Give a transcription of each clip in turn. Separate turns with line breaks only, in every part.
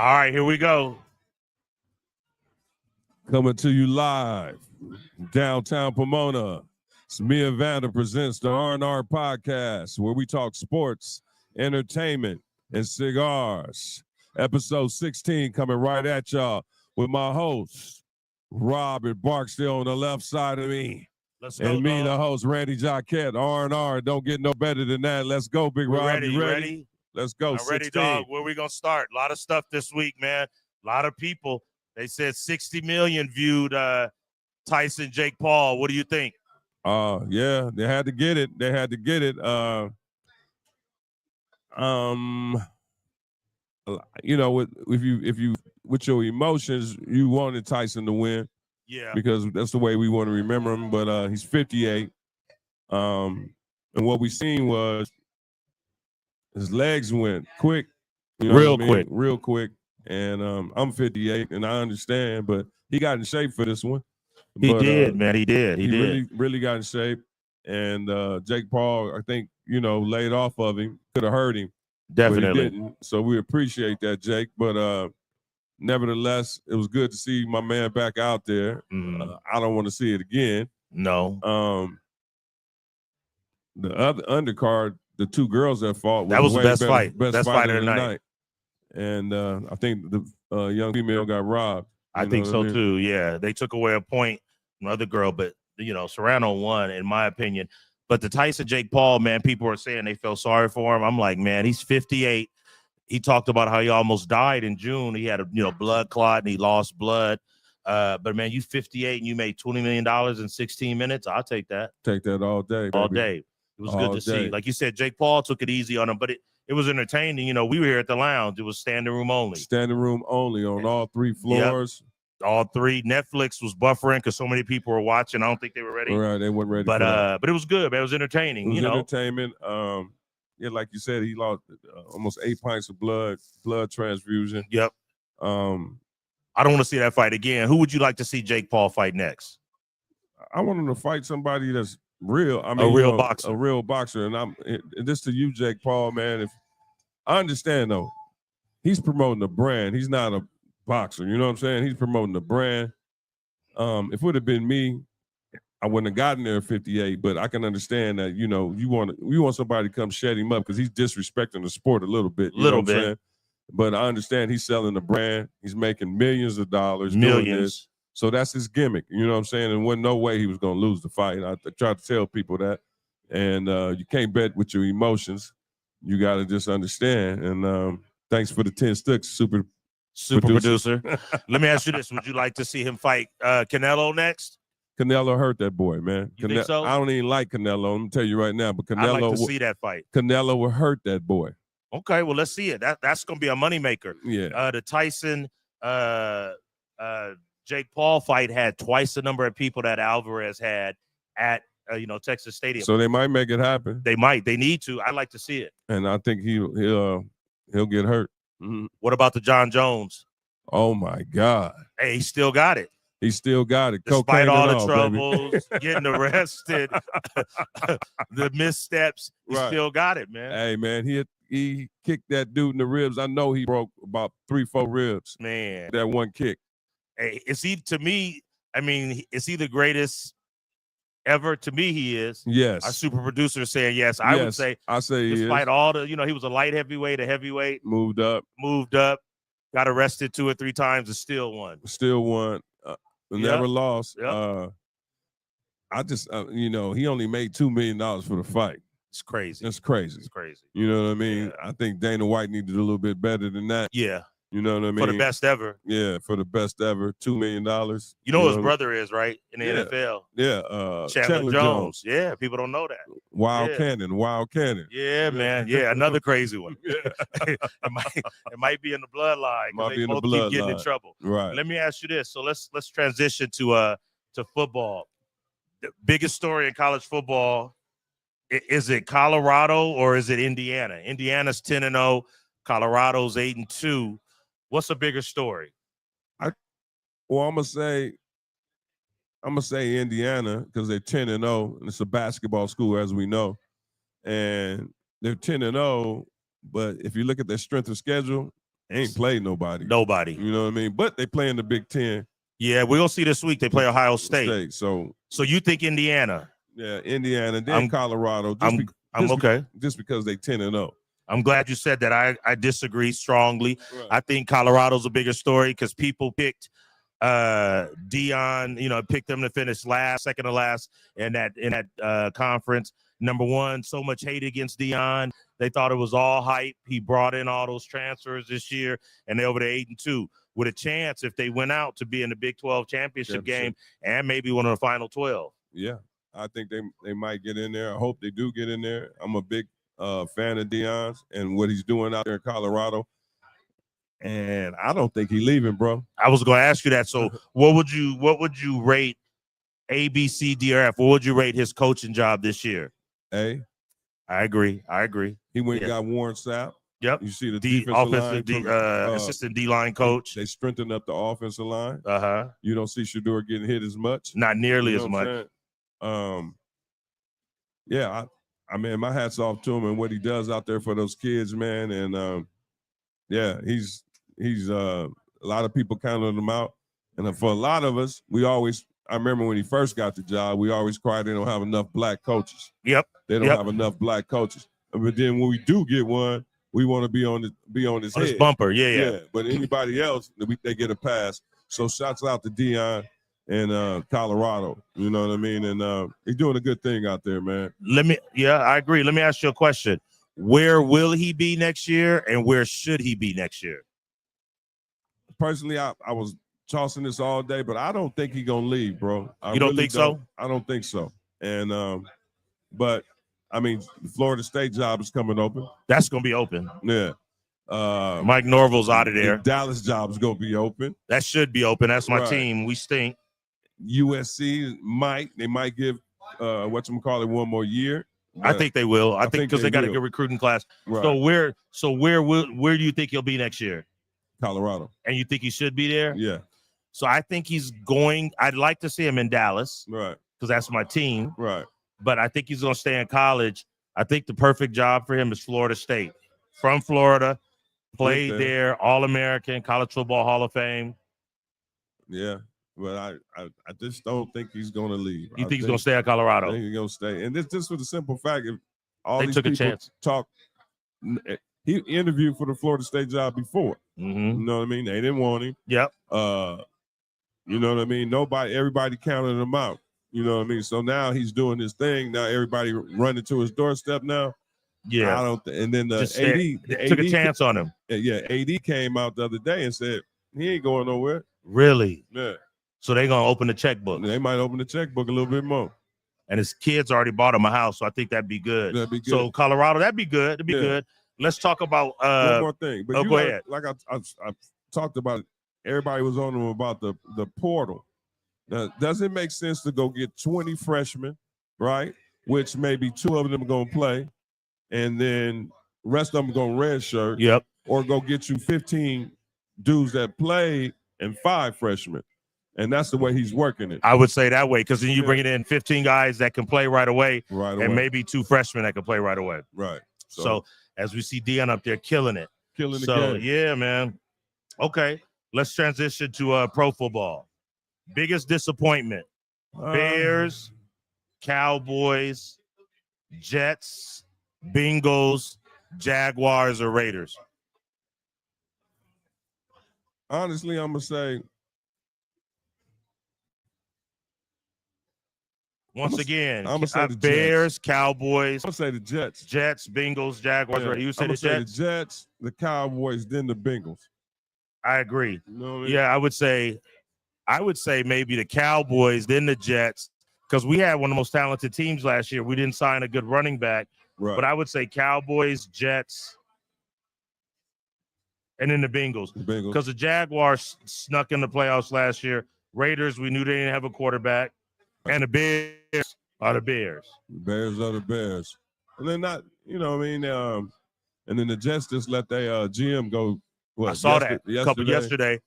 All right, here we go.
Coming to you live, downtown Pomona. It's me and Vanda presents the R&R podcast, where we talk sports, entertainment, and cigars. Episode 16 coming right at y'all with my host, Robert Barksdale on the left side of me.
Let's go,
And me,
dog.
the host, Randy Jaquette, R&R. Don't get no better than that. Let's go, Big Rob.
Ready,
You ready?
ready?
Let's go,
I'm
16.
ready, dog. Where we going to start? A lot of stuff this week, man. A lot of people. They said 60 million viewed Tyson Jake Paul. What do you think?
Yeah, they had to get it. They had to get it. You know, if you with your emotions, you wanted Tyson to win.
Yeah.
Because that's the way we want to remember him. But he's 58. And what we seen was his legs went quick. You know
Real
what I mean?
quick.
Real quick. And I'm 58, and I understand, but he got in shape for this one.
He
But,
did, man. He did. He did.
Really got in shape. And Jake Paul, I think, laid off of him. Could have hurt him.
Definitely.
But he didn't. So we appreciate that, Jake. But nevertheless, it was good to see my man back out there. I don't want to see it again.
No.
The other undercard, the two girls that fought,
that was the best
better,
fight. Best fight of the night.
And I think the young female got robbed.
I think so too. Yeah, they took away a point from the other girl, but Serrano won, in my opinion. But the Tyson Jake Paul, man, people are saying they felt sorry for him. I'm like, man, he's 58. He talked about how he almost died in June. He had a blood clot and he lost blood. But man, you 58 and you made $20 million in 16 minutes. I'll take that.
Take that all day.
All
baby.
day. It was good to see. Like you said, Jake Paul took it easy on him, but it was entertaining. We were here at the lounge. It was standing room only.
Standing room only on all three floors.
Yep. All three. Netflix was buffering because so many people were watching. I don't think they were ready.
Right, they weren't ready.
But it was good, man. It was entertaining.
It was entertainment. Yeah, like you said, he lost almost 8 pints of blood transfusion.
Yep. I don't want to see that fight again. Who would you like to see Jake Paul fight next?
I want him to fight somebody that's real. I mean,
a real boxer.
A real boxer. And this to you, Jake Paul, man. If I understand though, he's promoting a brand. He's not a boxer. You know what I'm saying? He's promoting the brand. If it would have been me, I wouldn't have gotten there at 58, but I can understand that, you want somebody to come shut him up because he's disrespecting the sport a little bit. You know what I'm saying? But I understand he's selling the brand. He's making millions of dollars.
Millions.
So that's his gimmick. You know what I'm saying? And wasn't no way he was going to lose the fight. I try to tell people that. And you can't bet with your emotions. You got to just understand. And thanks for the 10 sticks, super
producer. Let me ask you this. Would you like to see him fight Canelo next?
Canelo hurt that boy, man.
You think so?
I don't even like Canelo. I'm gonna tell you right now, but Canelo.
I'd like to see that fight.
Canelo will hurt that boy.
Okay, well, let's see it. That's gonna be a moneymaker.
Yeah.
The Tyson Jake Paul fight had twice the number of people that Alvarez had at Texas Stadium.
So they might make it happen.
They might. They need to. I'd like to see it.
And I think he'll get hurt.
Mm-hmm. What about the John Jones?
Oh my God.
Hey, he still got it.
He still got it.
Despite all the troubles, getting arrested, the missteps, he still got it, man.
Hey, man, he kicked that dude in the ribs. I know he broke about 3-4 ribs.
Man.
That one kick.
Hey, is he, to me, is he the greatest ever? To me, he is.
Yes.
Our super producer saying yes. I would say.
I say he
despite
is.
all the, he was a light heavyweight, a heavyweight.
Moved up,
got arrested 2 or 3 times and still won.
Never lost.
Yep.
I just, he only made $2 million for the fight.
It's crazy.
It's crazy.
It's crazy.
You know what I mean?
Yeah.
I think Dana White needed a little bit better than that.
Yeah.
You know what I mean?
For the best ever.
Yeah, for the best ever. $2 million.
You know who his brother is, right? In the NFL.
Yeah.
Chandler Jones. Yeah, people don't know that.
Wild Cannon.
Yeah, man. Yeah, another crazy one. it might be in the bloodline.
Might be in
both
the bloodline.
Keep getting in trouble.
Right.
Let me ask you this. So let's transition to football. The biggest story in college football, is it Colorado or is it Indiana? Indiana's 10-0, Colorado's 8-2. What's a bigger story?
I'm gonna say Indiana because they're 10-0 and it's a basketball school, as we know, and they're 10-0. But if you look at their strength of schedule, Ain't played nobody.
Nobody.
You know what I mean? But they play in the Big Ten.
Yeah, we're gonna see this week. They play Ohio State.
So
you think Indiana?
Yeah, Indiana, then Colorado.
I'm okay.
Just because they 10-0.
I'm glad you said that. I disagree strongly.
Right.
I think Colorado's a bigger story because people picked Dion, picked them to finish second to last in that conference. Number one, so much hate against Dion. They thought it was all hype. He brought in all those transfers this year, and they're over to 8-2 with a chance if they went out to be in the Big 12 championship game and maybe one of the final 12.
Yeah, I think they might get in there. I hope they do get in there. I'm a big fan of Dion's and what he's doing out there in Colorado. And I don't think he's leaving, bro.
I was going to ask you that. So what would you rate A, B, C, D, or F? What would you rate his coaching job this year?
A.
I agree.
He went and got Warren Sapp.
Yep.
You see the defensive line,
assistant D-line coach.
They strengthened up the offensive line.
Uh-huh.
You don't see Shedeur getting hit as much.
Not nearly as much.
Yeah, I mean, my hat's off to him and what he does out there for those kids, man. And yeah, he's a lot of people counted him out. And for a lot of us, I remember when he first got the job, we always cried they don't have enough black coaches.
Yep.
They don't have enough black coaches. But then when we do get one, we want to be on his head.
His bumper, yeah.
But anybody else, they get a pass. So shouts out to Dion and Colorado. You know what I mean? And he's doing a good thing out there, man.
I agree. Let me ask you a question. Where will he be next year, and where should he be next year?
Personally, I was tossing this all day, but I don't think he's gonna leave, bro.
You don't think so?
I don't think so. And but I mean, the Florida State job is coming open.
That's gonna be open.
Yeah.
Mike Norville's out of there.
The Dallas job is gonna be open.
That should be open. That's my team. We stink.
USC they might give whatchamacallit one more year.
I think they will. I think because they got a good recruiting class. Right. So where do you think he'll be next year?
Colorado.
And you think he should be there?
Yeah.
So I think I'd like to see him in Dallas.
Right.
Because that's my team.
Right.
But I think he's going to stay in college. I think the perfect job for him is Florida State. From Florida, played there, All-American, College Football Hall of Fame.
Yeah. But I just don't think he's going to leave.
You think he's going to stay at Colorado?
I think he's going to stay. And this just for the simple fact, if all
they
these
took
people
a chance.
He interviewed for the Florida State job before.
Mm-hmm.
You know what I mean? They didn't want him.
Yep.
You know what I mean? Everybody counted him out. You know what I mean? So now he's doing his thing. Now everybody running to his doorstep now.
Yeah.
And then the AD
took a chance on him.
Yeah, AD came out the other day and said he ain't going nowhere.
Really?
Yeah.
So they're gonna open the checkbook.
They might open the checkbook a little bit more.
And his kids already bought him a house, so I think that'd be good.
That'd be good.
So Colorado, that'd be good. That'd be good. Let's talk about
one more thing. But
go ahead.
Like I talked about, everybody was on him about the portal. Now, does it make sense to go get 20 freshmen, right? Which maybe 2 of them are gonna play, and then rest of them going redshirt.
Yep.
Or go get you 15 dudes that play and 5 freshmen. And that's the way he's working it.
I would say that way, because then you bring it in 15 guys that can play right away, and maybe 2 freshmen that can play right away.
Right.
So as we see Dion up there killing it.
Killing the game.
Yeah, man. Okay, let's transition to pro football. Biggest disappointment: Bears, Cowboys, Jets, Bengals, Jaguars, or Raiders?
Honestly, I'm gonna say.
Once again,
I'm gonna say the
Bears,
Jets.
Cowboys.
I'm gonna say the Jets.
Jets, Bengals, Jaguars.
Yeah,
You say the Jets?
The Jets, the Cowboys, then the Bengals.
I agree.
You know what I mean?
Yeah, I would say maybe the Cowboys, then the Jets, because we had one of the most talented teams last year. We didn't sign a good running back,
right.
But I would say Cowboys, Jets, and then the Bengals. Because the Jaguars snuck in the playoffs last year. Raiders, we knew they didn't have a quarterback. And the Bears are the Bears.
The Bears are the Bears. And they're not, you know what I mean? And then the Jets just let their GM go.
I saw that a couple yesterday.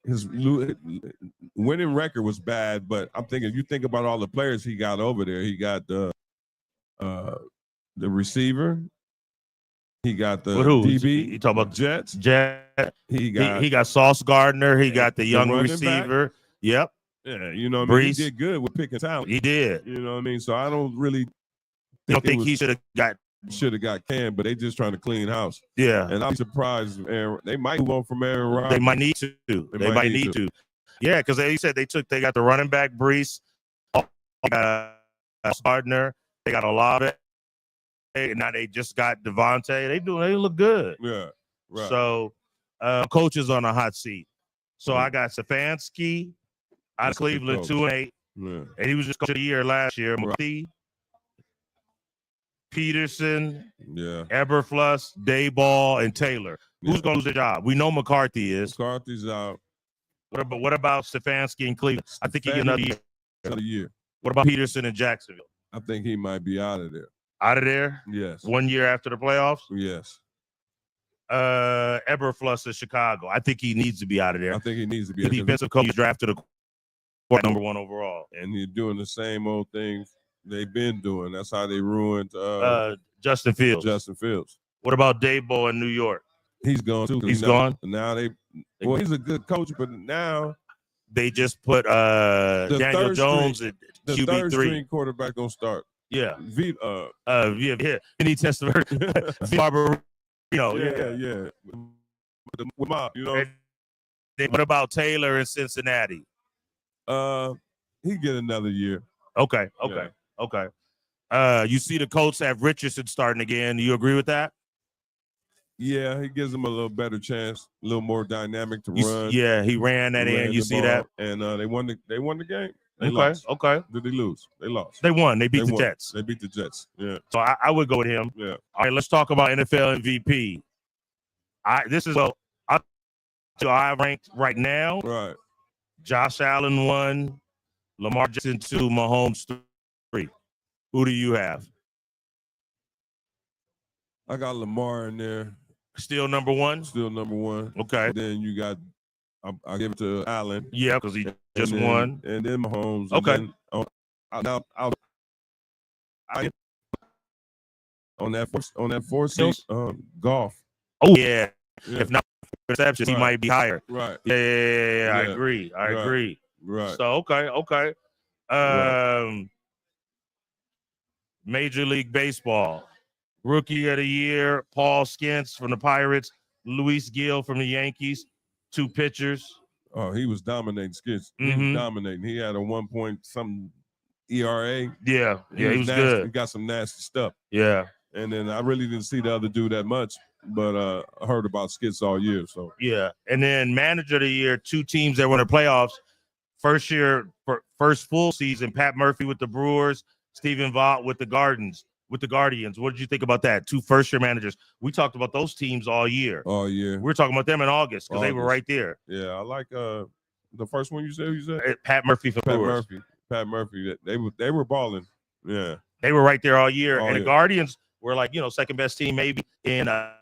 His winning record was bad, but I'm thinking, you think about all the players he got over there. He got the receiver, He got the
With who?
DB.
You talk about
Jets.
Jet.
He got
He got Sauce Gardner. He got the young
running
receiver. Yep,
yeah, you know what I mean? He
Brees.
did good with picking talent.
he did.
You know what I mean? So I don't really
You don't think
it
he should have got?
should have got Cam, but they just trying to clean house.
Yeah,
And I'm surprised they might move on from Aaron Rodgers.
they might need to. They might need to. Yeah, because they said they got the running back Brees, they got Gardner, they got Olave, and now they just got Devontae. They look good.
Yeah, right.
So, coaches on a hot seat. So I got Stefanski out of
That's a good
Cleveland,
coach.
2-8,
Yeah.
and he was just coach of the year last year.
Right.
McCarthy, Peterson,
Yeah.
Eberflus, Dayball, and Taylor. Who's going to lose their job? We know McCarthy is.
McCarthy's out
What about Stefanski in Cleveland? I think he get another year.
another year.
What about Peterson in Jacksonville?
I think he might be out of there.
Out of there?
Yes.
1 year after the playoffs?
Yes.
Eberflus in Chicago. I think he needs to be out of there.
I think he needs to be
The defensive coach drafted a number 1 overall.
and he's doing the same old things they've been doing. That's how they ruined
Justin Fields.
Justin Fields.
What about Dayball in New York?
He's gone too.
He's gone?
Now he's a good coach, but now
They just put Daniel
third
Jones at
the third
QB3.
string quarterback gonna start.
Yeah.
Yeah.
He needs Testaverde. Barber,
Yeah.
yeah.
With Mob, you know.
And then what about Taylor in Cincinnati?
He get another year.
Okay.
Yeah.
You see the Colts have Richardson starting again. Do you agree with that?
Yeah, he gives them a little better chance, a little more dynamic to run.
Yeah, he ran that in. You see that?
And they won the game. They
Okay.
lost.
Okay.
Did they lose? They lost.
They won. They beat the
won.
Jets.
They beat the Jets. Yeah.
So I would go with him.
Yeah.
All right, let's talk about NFL MVP. This is what I ranked right now.
Right.
Josh Allen 1, Lamar Jackson 2, Mahomes 3. Who do you have?
I got Lamar in there.
Still number 1?
Still number 1.
Okay.
And then you got I give it to Allen.
Yeah, because he just
and then,
won.
And then Mahomes.
Okay.
And then, on that fourth seat, golf.
Oh yeah.
Yeah.
If not receptions, he
Right.
might be higher.
Right.
Yeah. I
Yeah.
agree. I
Right.
agree.
Right.
So okay.
Right.
Major League Baseball. Rookie of the Year, Paul Skeens from the Pirates, Luis Gil from the Yankees, 2 pitchers.
Oh, he was dominating skits. He
Mhm.
was dominating. He had a 1-point-something ERA.
Yeah, he was
nasty.
good.
He got some nasty stuff.
Yeah.
And then I really didn't see the other dude that much, but I heard about skits all year. So
Yeah. And then Manager of the Year, 2 teams that won the playoffs. First full season, Pat Murphy with the Brewers, Stephen Vaught with the Guardians. What did you think about that? 2 first-year managers. We talked about those teams all year.
all year.
We were talking about them in August because they were
August.
right there.
Yeah, I like the first one you said.
Pat Murphy for
Pat
Brewers.
Murphy. Pat Murphy. They were balling. Yeah.
They were right there all year.
All
And the
year.
Guardians were like, second best team maybe in America.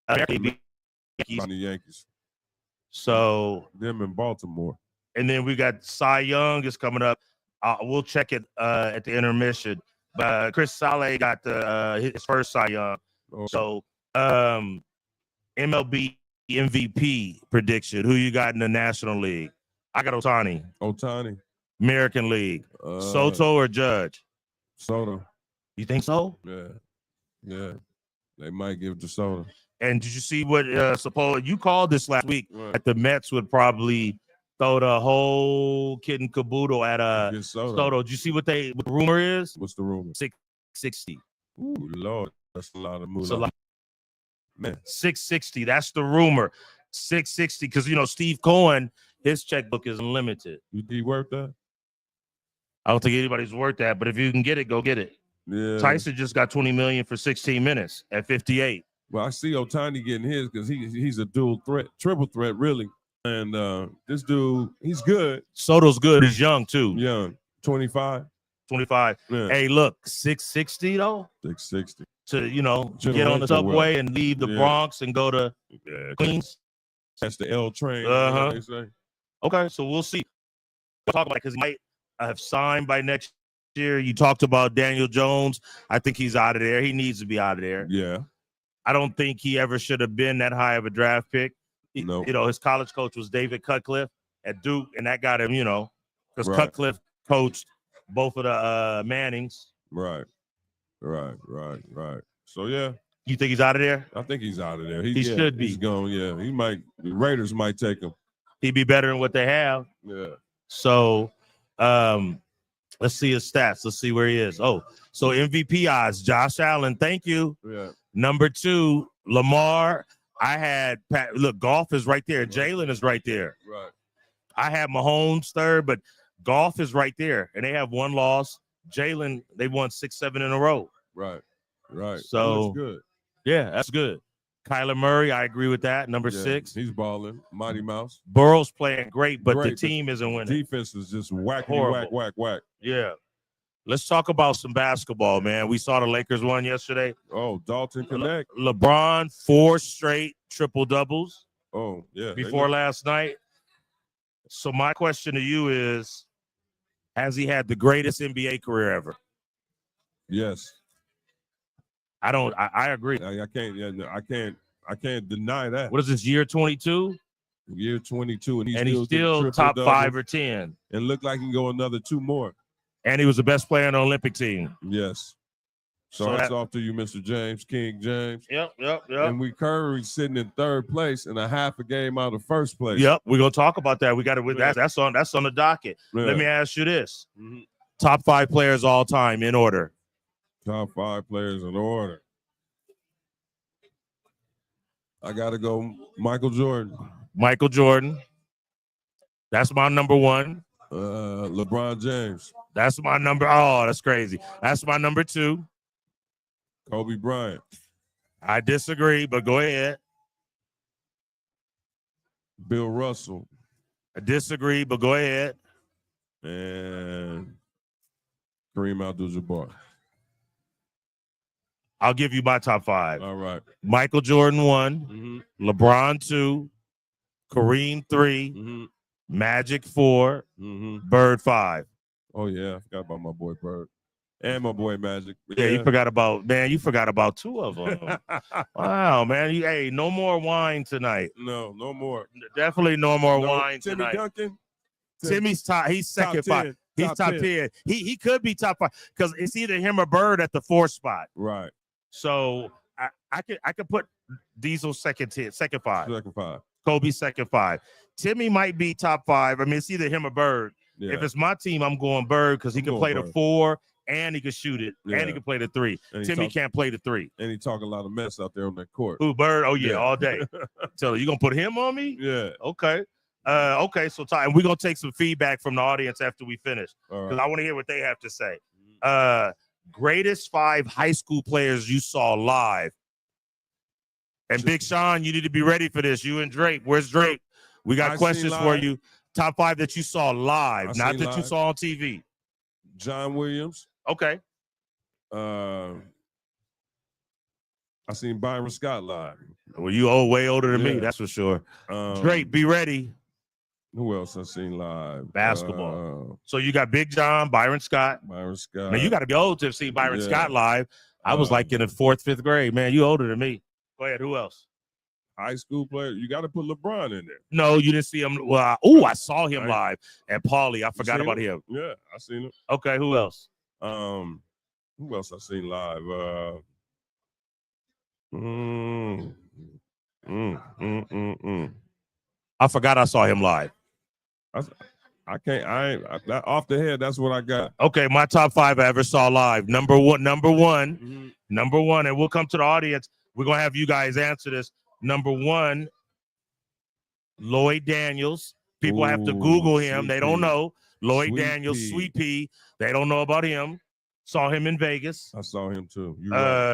On the Yankees.
So,
Them in Baltimore.
and then we got Cy Young is coming up. We'll check it at the intermission. But Chris Saleh got his first Cy Young.
Okay.
So, MLB MVP prediction. Who you got in the National League? I got
Ohtani.
American League. Soto or Judge?
Soto.
You think so?
Yeah. They might give it to Soto.
And did you see what you called this last week?
Right.
That the Mets would probably throw the whole kid and caboodle at
Get Soto.
Soto. Did you see what the rumor is?
What's the rumor?
660.
Ooh, Lord, that's a lot of
It's a
moolah.
lot.
Man,
660. That's the rumor. 660. Because Steve Cohen, his checkbook is unlimited.
you think he worth that?
I don't think anybody's worth that, but if you can get it, go get it.
Yeah.
Tyson just got $20 million for 16 minutes at 58.
Well, I see Ohtani getting his because he's a dual threat, triple threat, really. And this dude, he's good,
Soto's good. He's young too.
young, 25.
25.
Yeah.
Hey, look, 660 though.
660.
To get on the
Generational
subway
wealth.
and leave the
Yeah.
Bronx and go to
Yeah,
Queens.
that's the L train.
Uh-huh.
They say.
Okay, so we'll see. We'll talk about it because he might have signed by next year. You talked about Daniel Jones. I think he's out of there. He needs to be out of there.
Yeah.
I don't think he ever should have been that high of a draft pick.
No.
You know, his college coach was David Cutcliffe at Duke, and that got him, you know, because
Right.
Cutcliffe coached both of the Mannings.
Right. So yeah,
You think he's out of there?
I think he's out of there.
He should be.
He's gone. Yeah, he might. The Raiders might take him.
He'd be better than what they have.
Yeah.
So, let's see his stats. Let's see where he is. Oh, so MVP odds, Josh Allen. Thank you.
Yeah.
Number 2, Lamar. I had Pat. Look, Goff is right there. Jalen is right there.
Right.
I had Mahomes third, but Goff is right there, and they have one loss. Jalen, they won 6-7 in a row.
Right.
So
that's good.
Yeah, that's good. Kyler Murray, I agree with that. Number 6.
He's balling. Mighty Mouse.
Burrow's playing great, but
Great,
the team isn't winning.
Defense is just whack.
Yeah. Let's talk about some basketball, man. We saw the Lakers won yesterday.
Oh, Dalton Connect.
LeBron, 4 straight triple doubles.
Oh, yeah.
Before last night. So my question to you is, has he had the greatest NBA career ever?
Yes.
I agree.
I can't. Yeah, no, I can't deny that.
What is this, year 22?
Year 22, and
he's still top 5 or 10.
And looked like he can go another 2 more.
And he was the best player on the Olympic team.
Yes. So that's off to you, Mr. James, King James.
Yep.
And we currently sitting in 3rd place and a half a game out of 1st place.
Yep, we're gonna talk about that. We got it. That's on the docket.
Yeah.
Let me ask you this:
Mm-hmm.
top 5 players all time in order.
Top 5 players in order. I gotta go Michael Jordan.
Michael Jordan. That's my number 1.
LeBron James.
That's my number. Oh, that's crazy. That's my number 2.
Kobe Bryant.
I disagree, but go ahead.
Bill Russell.
I disagree, but go ahead.
And Kareem Abdul-Jabbar.
I'll give you my top 5.
All right.
Michael Jordan 1,
Mm-hmm.
LeBron 2, Kareem 3,
Mm-hmm.
Magic 4,
Mm-hmm.
Bird 5.
Oh yeah, I forgot about my boy Bird and my boy Magic.
Yeah, you forgot about 2 of them. Wow, man. Hey, no more wine tonight.
No more.
Definitely no more wine
Timmy
tonight.
Duncan.
Timmy's top. He's second 5. He's top 10. He could be top 5 because it's either him or Bird at the 4th spot.
Right.
So I could put Diesel second 5.
Second 5.
Kobe second 5. Timmy might be top 5. I mean, it's either him or Bird.
Yeah.
If it's my team, I'm going Bird because he can play the 4 and he can shoot it and he can play the 3. Timmy can't play the 3.
And he talk a lot of mess out there on that court.
Who, Bird? Oh yeah, all day. Tell you gonna put him on me?
Yeah.
Okay. Okay. So Ty, and we're gonna take some feedback from the audience after we finish
All
because
right.
I want to hear what they have to say. Greatest 5 high school players you saw live. And Big Sean, you need to be ready for this. You and Drake. Where's Drake? We got questions for you. Top 5 that you saw live, not that you saw on TV.
John Williams.
Okay.
I seen Byron Scott live.
Well, you way older than me, that's for sure. Drake, be ready.
Who else I seen live?
Basketball. So you got Big John, Byron Scott.
Byron Scott.
Man, you got to be old to have seen Byron Scott live. I was like in the 4th, 5th grade. Man, you older than me. Go ahead. Who else?
High school player. You got to put LeBron in there.
No, you didn't see him. Well, I saw him live at Pauley. I forgot about him.
Yeah, I seen him.
Okay, who else?
Who else I seen live?
I forgot I saw him live.
Off the head, that's what I got.
Okay, my top 5 I ever saw live. Number one, and we'll come to the audience. We're gonna have you guys answer this. Number 1, Lloyd Daniels. People have to Google him. They don't know. Lloyd Daniels, Sweet Pea. They don't know about him. Saw him in Vegas.
I saw him too.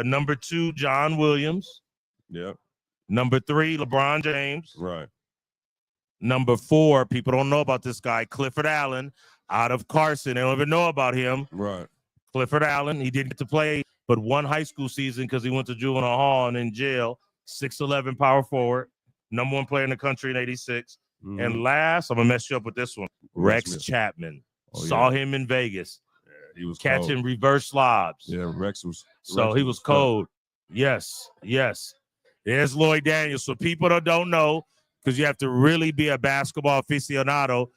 Number 2, John Williams.
Yep.
Number 3, LeBron James.
Right.
Number 4, people don't know about this guy, Clifford Allen, out of Carson. They don't even know about him.
Right.
Clifford Allen, he didn't get to play but 1 high school season because he went to juvenile hall and in jail. 6'11" power forward, number 1 player in the country in '86.
Mm-hmm.
And last, I'm gonna mess you up with this one. Rex Chapman. Saw him in Vegas.
Yeah, he was
catching
cold.
Reverse lobs.
Yeah, Rex was.
So he was cold. Yes. There's Lloyd Daniels. So people that don't know, because you have to really be a basketball aficionado,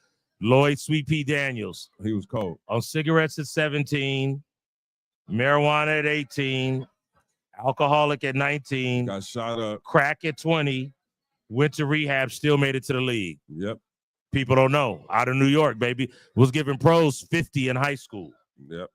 Lloyd Sweet Pea Daniels.
He was cold.
On cigarettes at 17, marijuana at 18, alcoholic at 19,
Got shot up.
crack at 20, went to rehab, still made it to the league.
Yep.
People don't know. Out of New York, baby. Was giving pros 50 in high school.
Yep.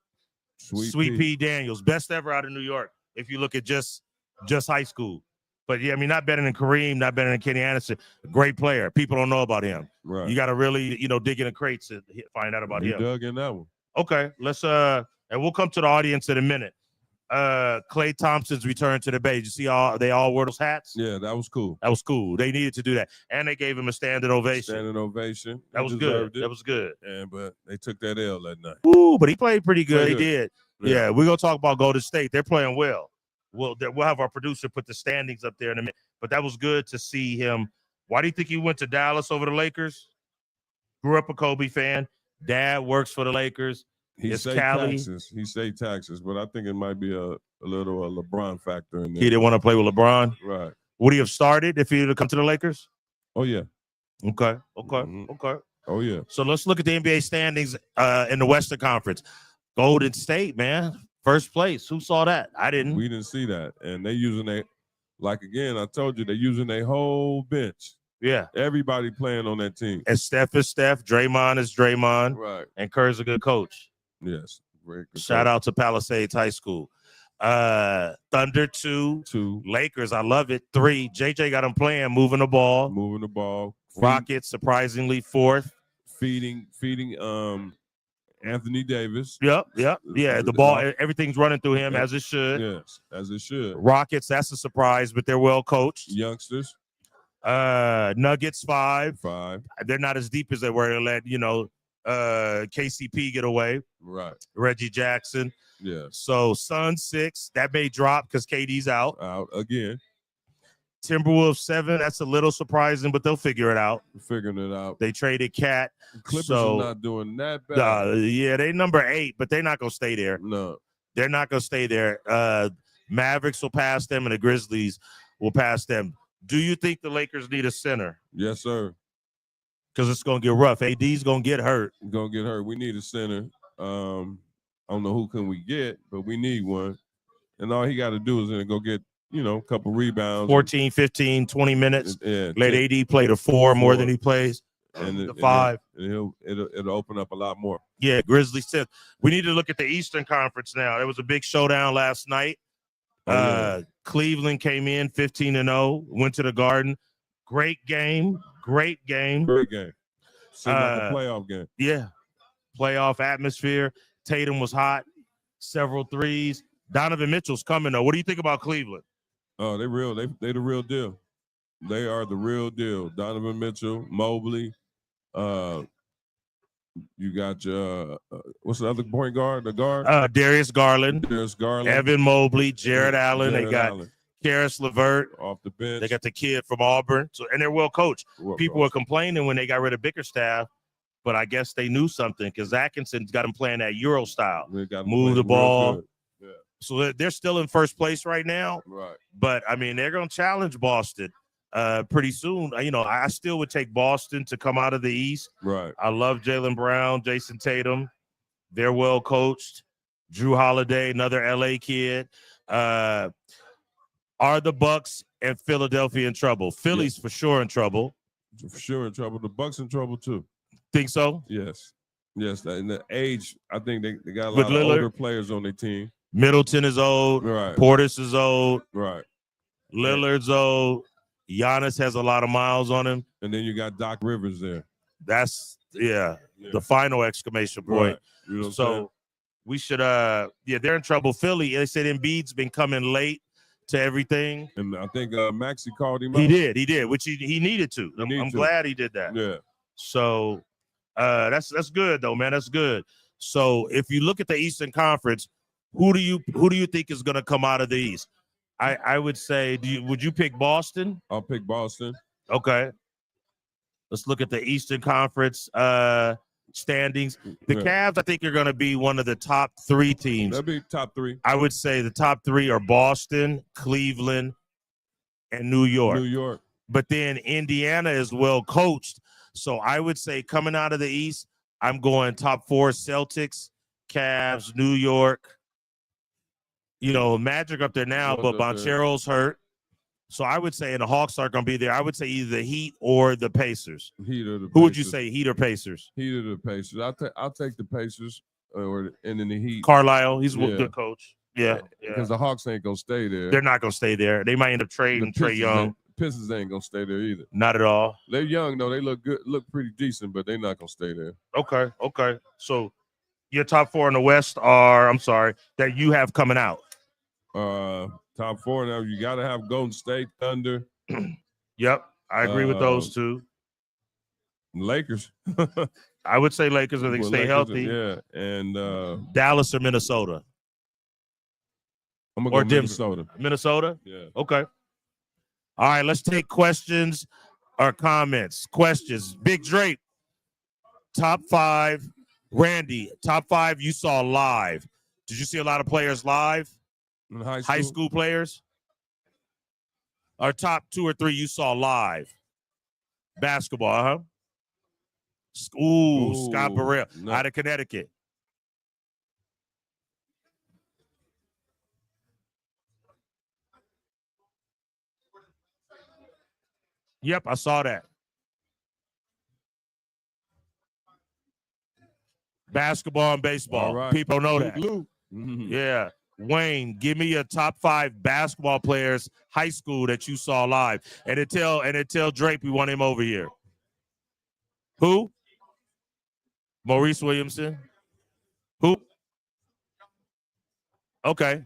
Sweet Pea Daniels, best ever out of New York. If you look at just high school. But yeah, I mean, not better than Kareem, not better than Kenny Anderson. Great player. People don't know about him.
Right.
You got to really, dig in the crates to find out about him.
Dug in that one.
Okay, let's and we'll come to the audience in a minute. Klay Thompson's return to the Bay. Did you see they all wore those hats?
Yeah, that was cool.
That was cool. They needed to do that, and they gave him a standing ovation.
Standing ovation.
That was good. That was good.
But they took that L that night.
Ooh, but he played pretty good. He did.
Yeah,
we're gonna talk about Golden State. They're playing well. We'll have our producer put the standings up there in a minute. But that was good to see him. Why do you think he went to Dallas over the Lakers? Grew up a Kobe fan. Dad works for the Lakers.
He
It's
say
Cali.
taxes. He say taxes, but I think it might be a little LeBron factor in there.
He didn't want to play with LeBron.
Right.
Would he have started if he would have come to the Lakers?
Oh yeah.
Okay.
Mhm.
Okay.
Oh yeah.
So let's look at the NBA standings in the Western Conference. Golden State, man, first place. Who saw that? I didn't.
We didn't see that, and they using again. I told you they're using their whole bench.
Yeah.
Everybody playing on that team.
And Steph is Steph. Draymond is Draymond.
Right.
And Kerr's a good coach.
Yes. Very good
Shout
coach.
out to Palisades High School. Thunder 2.
2.
Lakers, I love it. 3. JJ got them playing, moving the ball.
Moving the ball.
Rockets, surprisingly, 4th.
Feeding Anthony Davis.
Yep. Yeah, the ball, everything's running through him as it should.
Yes, as it should.
Rockets, that's a surprise, but they're well coached.
Youngsters.
Nuggets 5.
5.
They're not as deep as they were to let, KCP get away.
Right.
Reggie Jackson.
Yeah.
So Suns 6. That may drop because KD's out.
Out again.
Timberwolves 7. That's a little surprising, but they'll figure it out.
Figuring it out.
They traded Cat.
Clippers are not doing that bad.
Yeah, they number 8, but they're not going to stay there.
No.
They're not going to stay there. Mavericks will pass them, and the Grizzlies will pass them. Do you think the Lakers need a center?
Yes, sir.
Because it's going to get rough. AD's going to get hurt.
Gonna get hurt. We need a center. I don't know who can we get, but we need one. And all he got to do is go get, a couple rebounds.
14, 15, 20 minutes.
Yeah,
Let AD play the 4 more than he plays.
And
the 5.
And it'll open up a lot more.
Yeah, Grizzlies 10th. We need to look at the Eastern Conference now. There was a big showdown last night. Cleveland came in 15-0, went to the Garden. Great game.
Seemed like a playoff game.
Yeah. Playoff atmosphere. Tatum was hot. Several threes. Donovan Mitchell's coming, though. What do you think about Cleveland?
Oh, they real. They the real deal. They are the real deal. Donovan Mitchell, Mobley. You got your what's the other point guard? The guard?
Darius Garland. Evan Mobley, Jared Allen. They got Karis LeVert
off the bench.
They got the kid from Auburn. So, and they're well coached. People were complaining when they got rid of Bickerstaff, but I guess they knew something because Atkinson's got them playing that Euro style. Move the ball.
Yeah.
So they're still in first place right now.
Right.
But I mean, they're going to challenge Boston pretty soon. I still would take Boston to come out of the East.
Right.
I love Jaylen Brown, Jason Tatum. They're well coached. Drew Holiday, another LA kid. Are the Bucks and Philadelphia in trouble? Philly's for sure in trouble.
For sure in trouble. The Bucks in trouble too.
Think so?
Yes. In the age, I think they got a lot of older players on their team.
Middleton is old.
Right.
Portis is old.
Right.
Lillard's old. Giannis has a lot of miles on him.
And then you got Doc Rivers there.
That's the final exclamation point.
Right.
So we should they're in trouble. Philly, they said Embiid's been coming late to everything.
And I think Maxey called him out.
He did, which he needed to. I'm glad he did that.
Yeah.
So that's good though, man. That's good. So if you look at the Eastern Conference, who do you think is gonna come out of the East? I would say, would you pick Boston?
I'll pick Boston.
Okay. Let's look at the Eastern Conference standings. The Cavs, I think, are going to be one of the top 3 teams.
That'll be top 3.
I would say the top 3 are Boston, Cleveland, and New York.
New York.
But then Indiana is well coached. So I would say coming out of the East, I'm going top 4 Celtics, Cavs, New York. You know, Magic up there now, but Banchero's hurt. So I would say, and the Hawks are going to be there. I would say either the Heat or the Pacers.
Heat or the Pacers.
Who would you say, Heat or Pacers?
Heat or the Pacers. I'll take the Pacers and then the Heat.
Carlisle, he's a good coach. Yeah,
because the Hawks ain't gonna stay there.
They're not gonna stay there. They might end up trading Trae Young.
Pistons ain't gonna stay there either.
Not at all.
They're young though. They look good, look pretty decent, but they're not gonna stay there.
Okay. So your top 4 in the West are, that you have coming out.
Top 4 now. You gotta have Golden State, Thunder.
Yep, I agree with those two.
Lakers.
I would say Lakers if they stay healthy.
Yeah, and
Dallas or Minnesota.
I'm gonna go Minnesota.
Minnesota?
Yeah.
Okay. All right, let's take questions or comments. Questions. Big Drake, top 5. Randy, top 5 you saw live. Did you see a lot of players live?
In high
High school players? Or top 2 or 3 you saw live? Basketball, huh? Ooh, Scott Burrell out of Connecticut. Yep, I saw that. Basketball and baseball.
Right.
People know that.
Mm-hmm.
Yeah. Wayne, give me your top 5 basketball players, high school, that you saw live. And then tell Drake we want him over here. Who? Maurice Williamson. Who? Okay.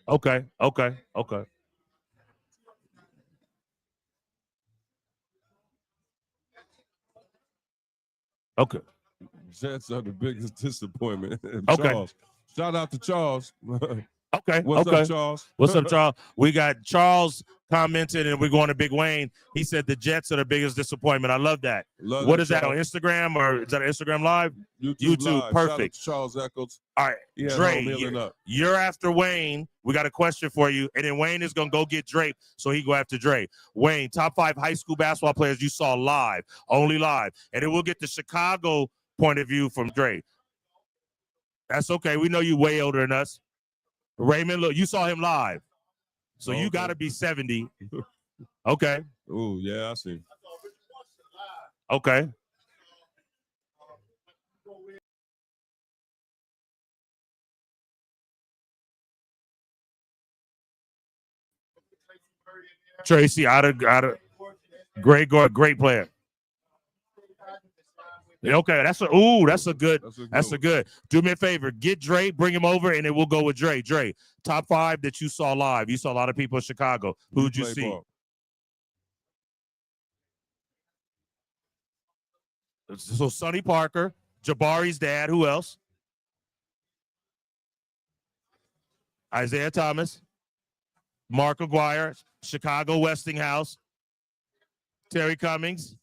Okay.
Jets are the biggest disappointment.
Okay.
Charles. Shout out to Charles.
Okay.
What's up, Charles?
What's up, Charles? We got Charles commented, and we're going to Big Wayne. He said the Jets are the biggest disappointment. I love that. What is that on Instagram, or is that Instagram Live? YouTube.
Live.
Perfect.
Charles Eccles.
All right, Dre, you're after Wayne. We got a question for you, and then Wayne is gonna go get Drake, so he go after Dre. Wayne, top 5 high school basketball players you saw live, only live, and then we'll get the Chicago point of view from Dre. That's okay. We know you way older than us. Raymond, look, you saw him live, so you got to be 70. Okay.
Oh yeah, I see.
Okay. Tracy, out of great player. Okay, that's a good. Do me a favor, get Dre, bring him over, and then we'll go with Dre. Dre, top 5 that you saw live. You saw a lot of people in Chicago. Who'd you see?
Ball.
So Sonny Parker, Jabari's dad. Who else? Isaiah Thomas, Mark Aguirre, Chicago Westinghouse, Terry Cummings.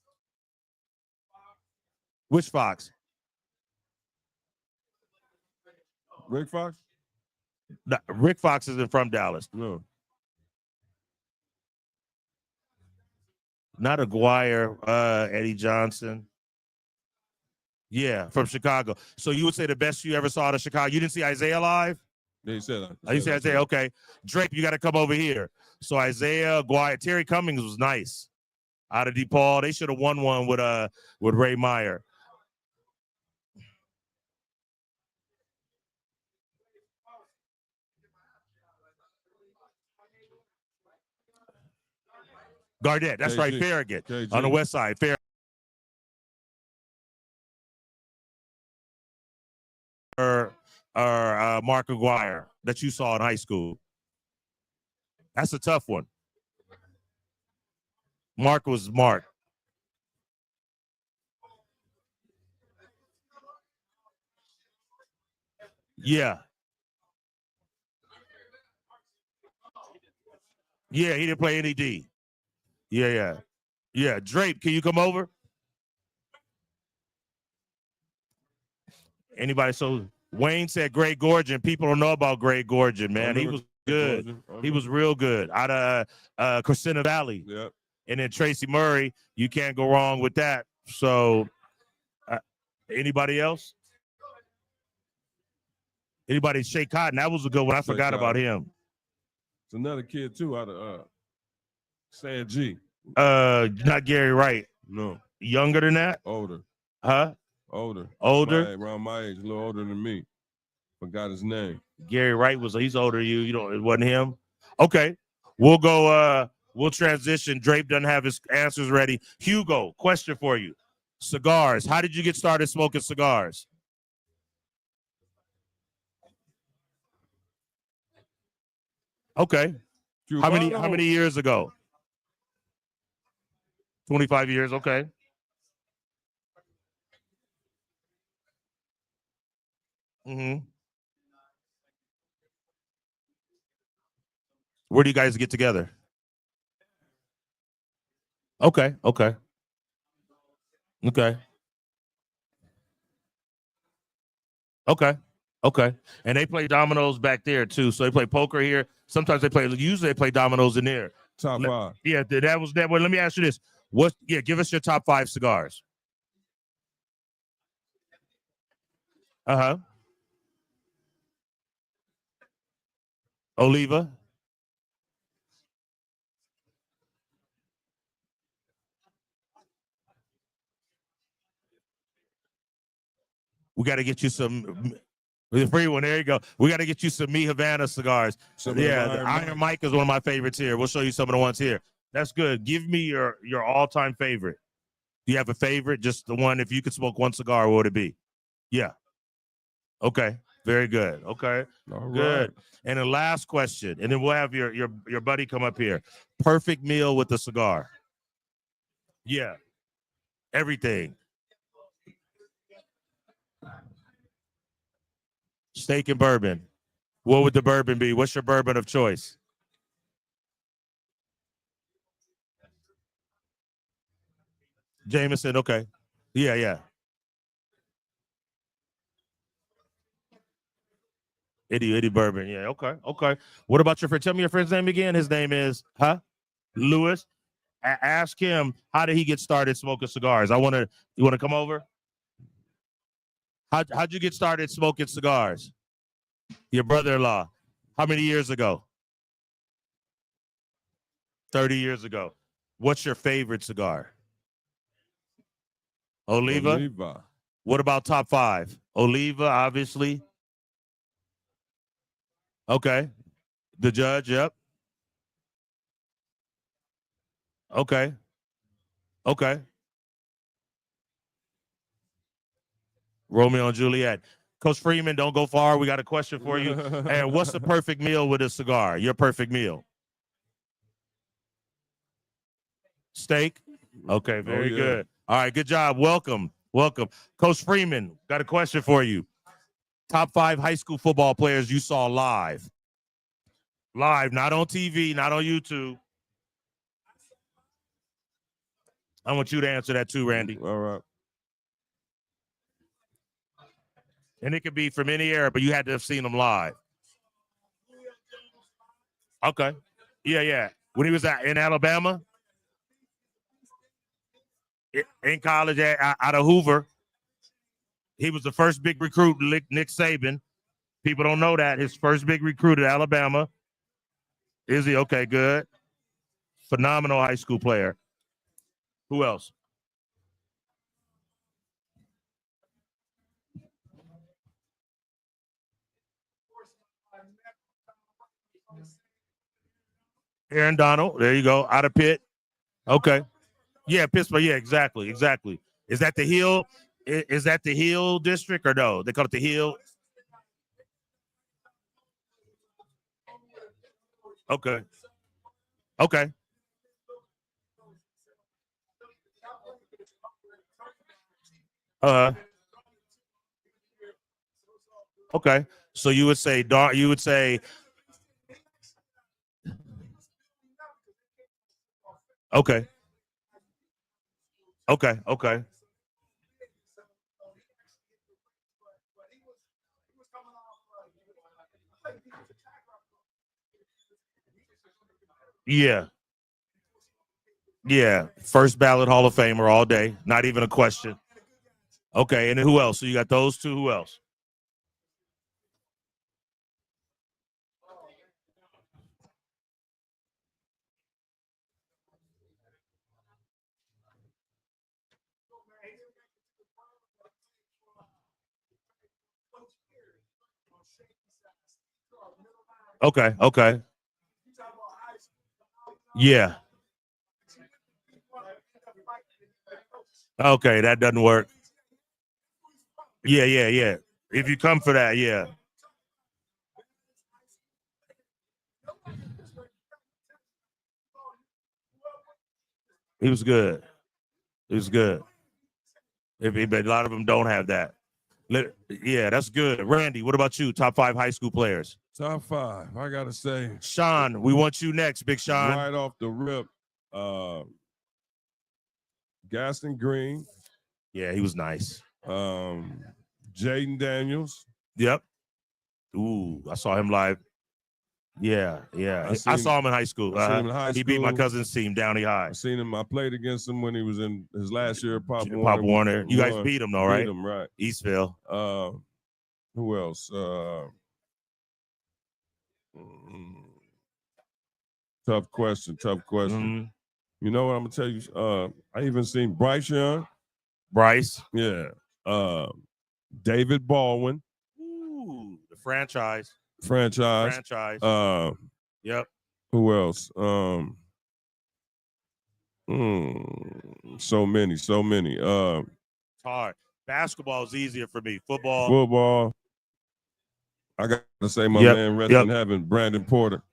Which Fox?
Rick Fox?
No, Rick Fox isn't from Dallas.
No.
Not Aguirre, Eddie Johnson. Yeah, from Chicago. So you would say the best you ever saw out of Chicago? You didn't see Isaiah live?
Yeah, you said that.
You said Isaiah, okay. Drake, you got to come over here. So Isaiah, Aguirre, Terry Cummings was nice. Out of DePaul, they should have won one with Ray Meyer. Garnett, that's right, Farragut on the west side. Or Mark Aguirre that you saw in high school. That's a tough one. Mark was Mark. Yeah. Yeah, he didn't play any D. Yeah. Drape, can you come over? Anybody? So Wayne said Greg Gorgon. People don't know about Greg Gorgon, man. He was good. He was real good out of Crescenta Valley.
Yep.
And then Tracy Murray, you can't go wrong with that. So anybody else? Anybody? Shay Cotton, that was a good one. I forgot about him.
It's another kid too out of San G.
Not Gary Wright.
No.
Younger than that?
Older.
Huh?
Older.
Older?
Around my age, a little older than me. Forgot his name.
Gary Wright he's older than you. You don't, it wasn't him. Okay. We'll go, we'll transition. Drape doesn't have his answers ready. Hugo, question for you. Cigars. How did you get started smoking cigars? Okay. How many years ago? 25 years. Okay. Mm-hmm. Where do you guys get together? Okay. Okay. Okay. Okay. Okay. And they play dominoes back there too. So they play poker here. Sometimes usually they play dominoes in there.
Top five.
Yeah, that was that. Well, let me ask you this. Give us your top 5 cigars. Uh-huh. Oliva. We got to get you some. The free one. There you go. We got to get you some Mi Havana cigars. The Iron Mike is one of my favorites here. We'll show you some of the ones here. That's good. Give me your all-time favorite. Do you have a favorite? Just the one. If you could smoke one cigar, what would it be? Yeah. Okay. Very good. Okay.
All
good.
Right.
And the last question, and then we'll have your buddy come up here. Perfect meal with a cigar. Yeah. Everything. Steak and bourbon. What would the bourbon be? What's your bourbon of choice? Jameson. Okay. Yeah. Eddie bourbon. Yeah. Okay. What about your friend? Tell me your friend's name again. His name is Lewis. Ask him, how did he get started smoking cigars? You want to come over? How'd you get started smoking cigars? Your brother-in-law. How many years ago? 30 years ago. What's your favorite cigar? Oliva. What about top 5? Oliva, obviously. Okay. The Judge, yep. Okay. Romeo and Juliet. Coach Freeman, don't go far. We got a question for you. And what's the perfect meal with a cigar? Your perfect meal? Steak? Okay, very good. All right, good job. Welcome. Coach Freeman, got a question for you. Top 5 high school football players you saw live. Live, not on TV, not on YouTube. I want you to answer that too, Randy.
All right.
And it could be from any era, but you had to have seen them live. Okay. Yeah. When he was in Alabama, in college out of Hoover, he was the first big recruit, Nick Saban. People don't know that. His first big recruit at Alabama. Is he? Okay, good. Phenomenal high school player. Who else? Aaron Donald. There you go. Out of Pitt. Okay. Yeah, Pittsburgh. Yeah, exactly. Is that the Hill? Is that the Hill district or no? They call it the Hill. Okay. Okay. So you would say okay. Yeah. Yeah. First ballot Hall of Famer all day. Not even a question. Okay. And then who else? So you got those two. Who else? Okay. Okay. Yeah. Okay. That doesn't work. Yeah. Yeah. Yeah. If you come for that, yeah. He was good. He was good. But a lot of them don't have that. Yeah, that's good. Randy, what about you? Top 5 high school players.
Top 5. I gotta say,
Sean, we want you next, Big Sean.
right off the rip, Gaston Green.
Yeah, he was nice.
Jaden Daniels.
Yep. Ooh, I saw him live. Yeah, yeah. I saw him in high school.
I seen him in high
He beat my
school.
cousin's team, Downey High.
I seen him. I played against him when he was in his last year at Pop
Pop Warner. You guys beat him, though, right?
Beat him, right.
Eastville.
Who else? Tough question.
Mhm.
You know what I'm gonna tell you? I even seen Bryce Young.
Bryce.
Yeah. David Baldwin.
Ooh, the franchise.
Franchise.
Yep.
Who else? So many.
It's hard. Basketball is easier for me.
Football. I gotta say, my man, rest in heaven, Brandon Porter.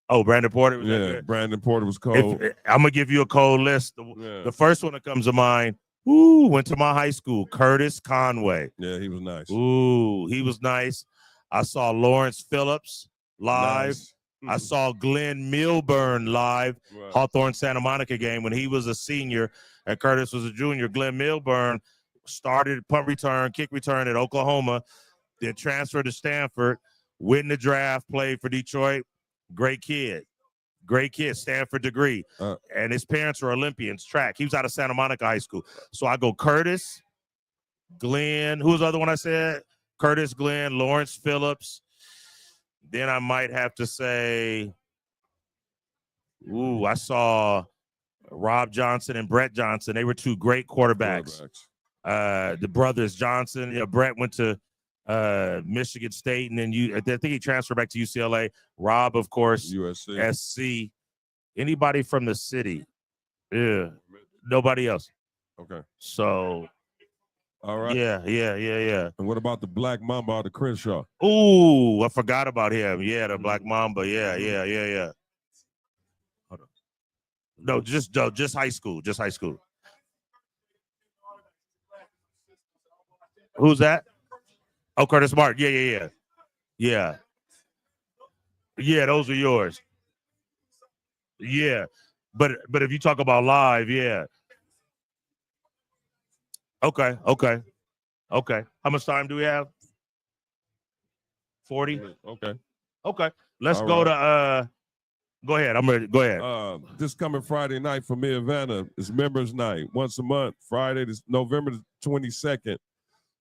Oh, Brandon Porter.
Yeah, Brandon Porter was cold.
I'm gonna give you a cold list. The first one that comes to mind. Ooh, went to my high school. Curtis Conway.
Yeah, he was nice.
Ooh, he was nice. I saw Lawrence Phillips live.
Nice.
I saw Glenn Milburn live.
Right.
Hawthorne Santa Monica game when he was a senior and Curtis was a junior. Glenn Milburn started punt return, kick return at Oklahoma, then transferred to Stanford, went in the draft, played for Detroit. Great kid, Stanford degree. And his parents were Olympians, track. He was out of Santa Monica High School. So I go Curtis, Glenn, who was the other one I said? Curtis, Glenn, Lawrence Phillips. Then I might have to say, I saw Rob Johnson and Brett Johnson. They were two great quarterbacks. The brothers Johnson. Yeah, Brett went to Michigan State, and then I think he transferred back to UCLA. Rob, of course,
USC.
SC. Anybody from the city? Yeah. Nobody else.
Okay.
So.
All right.
Yeah.
And what about the Black Mamba out of Crenshaw?
Ooh, I forgot about him. Yeah, the Black Mamba. Yeah. Hold on. No, just high school. Just high school. Who's that? Oh, Curtis Martin. Yeah. Yeah, those are yours. Yeah. But if you talk about live, yeah. Okay. How much time do we have? 40? Okay. Let's go to go ahead. I'm ready. Go ahead.
This coming Friday night for me, Havana, is Members Night. Once a month, Friday, this November 22nd.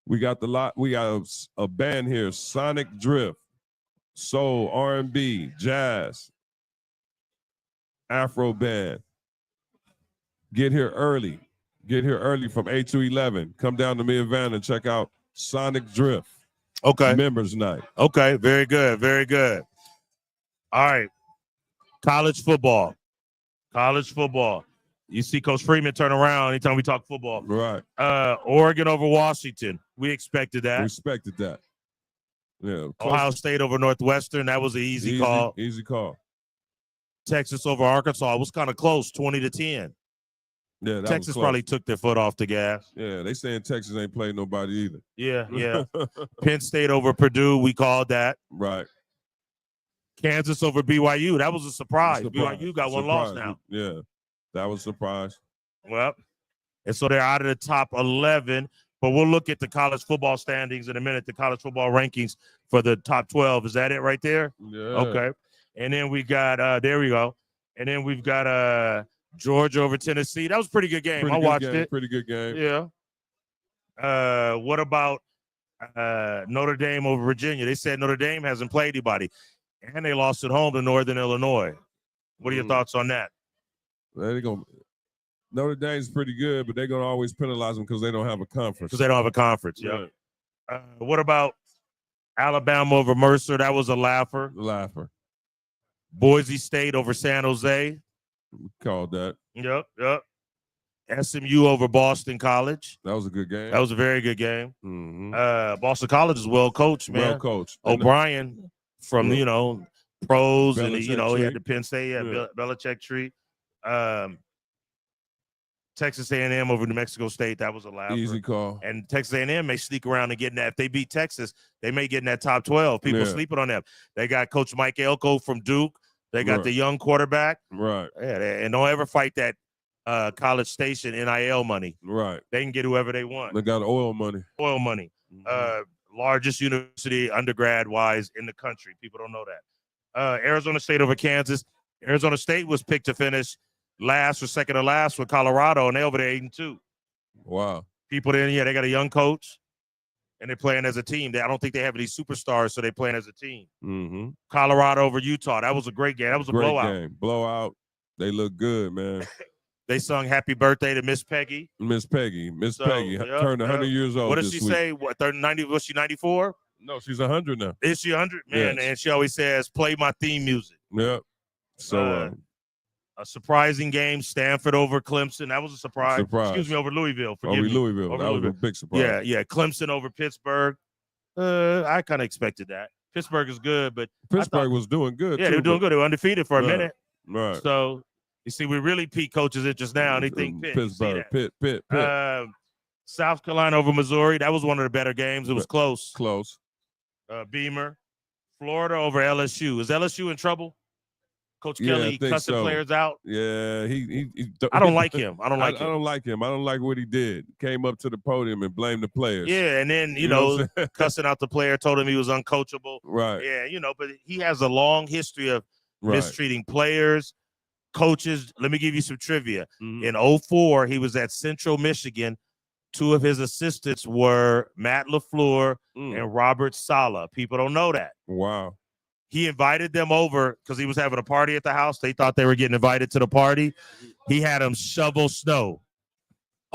We got a band here, Sonic Drift, soul, R&B, jazz, Afro band. Get here early from 8 to 11. Come down to me and Van and check out Sonic Drift.
Okay.
Members Night.
Okay. Very good. All right. College football. You see Coach Freeman turn around anytime we talk football.
Right.
Oregon over Washington. We expected that.
Yeah.
Ohio State over Northwestern. That was an easy call.
Easy call.
Texas over Arkansas. It was kind of close, 20-10.
Yeah,
Texas probably took their foot off the gas.
Yeah, they saying Texas ain't playing nobody either.
Yeah. Penn State over Purdue. We called that.
Right.
Kansas over BYU. That was a surprise. BYU got one loss now.
Yeah, that was a surprise.
Well, and so they're out of the top 11. But we'll look at the college football standings in a minute, the college football rankings for the top 12. Is that it right there?
Yeah.
Okay. And then we got, there we go. And then we've got Georgia over Tennessee. That was a pretty good game. I watched it.
Pretty good game.
Yeah. What about Notre Dame over Virginia? They said Notre Dame hasn't played anybody, and they lost at home to Northern Illinois. What are your thoughts on that?
Notre Dame's pretty good, but they're gonna always penalize them because they don't have a conference.
Because they don't have a conference. Yeah. What about Alabama over Mercer? That was a laugher. Boise State over San Jose.
Called that.
Yep. SMU over Boston College.
That was a good game.
That was a very good game.
Mm-hmm.
Boston College is well coached, man.
Well coached.
O'Brien from pros,
Belichick
and he had the Penn State,
Yeah.
Belichick tree. Texas A&M over New Mexico State. That was a laugher.
Easy call.
And Texas A&M may sneak around and get in that. If they beat Texas, they may get in that top 12. People sleeping on them. They got Coach Mike Elko from Duke. They got the young quarterback.
Right.
Yeah, and don't ever fight that College Station NIL money.
Right.
They can get whoever they want.
They got oil money.
Oil money. Largest university undergrad-wise in the country. People don't know that. Arizona State over Kansas. Arizona State was picked to finish last or second to last with Colorado, and they over there 8-2.
Wow.
People they got a young coach, and they're playing as a team. I don't think they have any superstars, so they're playing as a team.
Mm-hmm.
Colorado over Utah. That was a great game. That was a blowout.
Game. Blowout. They look good, man.
They sung "Happy Birthday" to Miss Peggy.
Miss Peggy turned 100 years old.
What does she say? What 90? Was she 94?
No, she's 100 now.
Is she 100? Man,
yes.
And she always says, "Play my theme music."
Yep. So
a surprising game, Stanford over Clemson. That was a surprise. Excuse me, over Louisville. Forgive me.
Louisville. That was a big surprise.
Yeah. Clemson over Pittsburgh. I kind of expected that. Pittsburgh is good, but
Pittsburgh was doing good.
Yeah, they were doing good. They were undefeated for a minute.
Right.
So you see, we really piqued coaches' interest now, and they think
Pittsburgh. Pitt.
South Carolina over Missouri. That was one of the better games. It was close. Beamer. Florida over LSU. Is LSU in trouble? Coach Kelly cussing players out.
Yeah,
I don't like him. I don't like
him. I don't like what he did. Came up to the podium and blamed the players.
Yeah, and then cussing out the player, told him he was uncoachable.
Right.
Yeah, but he has a long history of mistreating players, coaches. Let me give you some trivia. In 2004, he was at Central Michigan. Two of his assistants were Matt LaFleur and Robert Saleh. People don't know that.
Wow.
He invited them over because he was having a party at the house. They thought they were getting invited to the party. He had them shovel snow.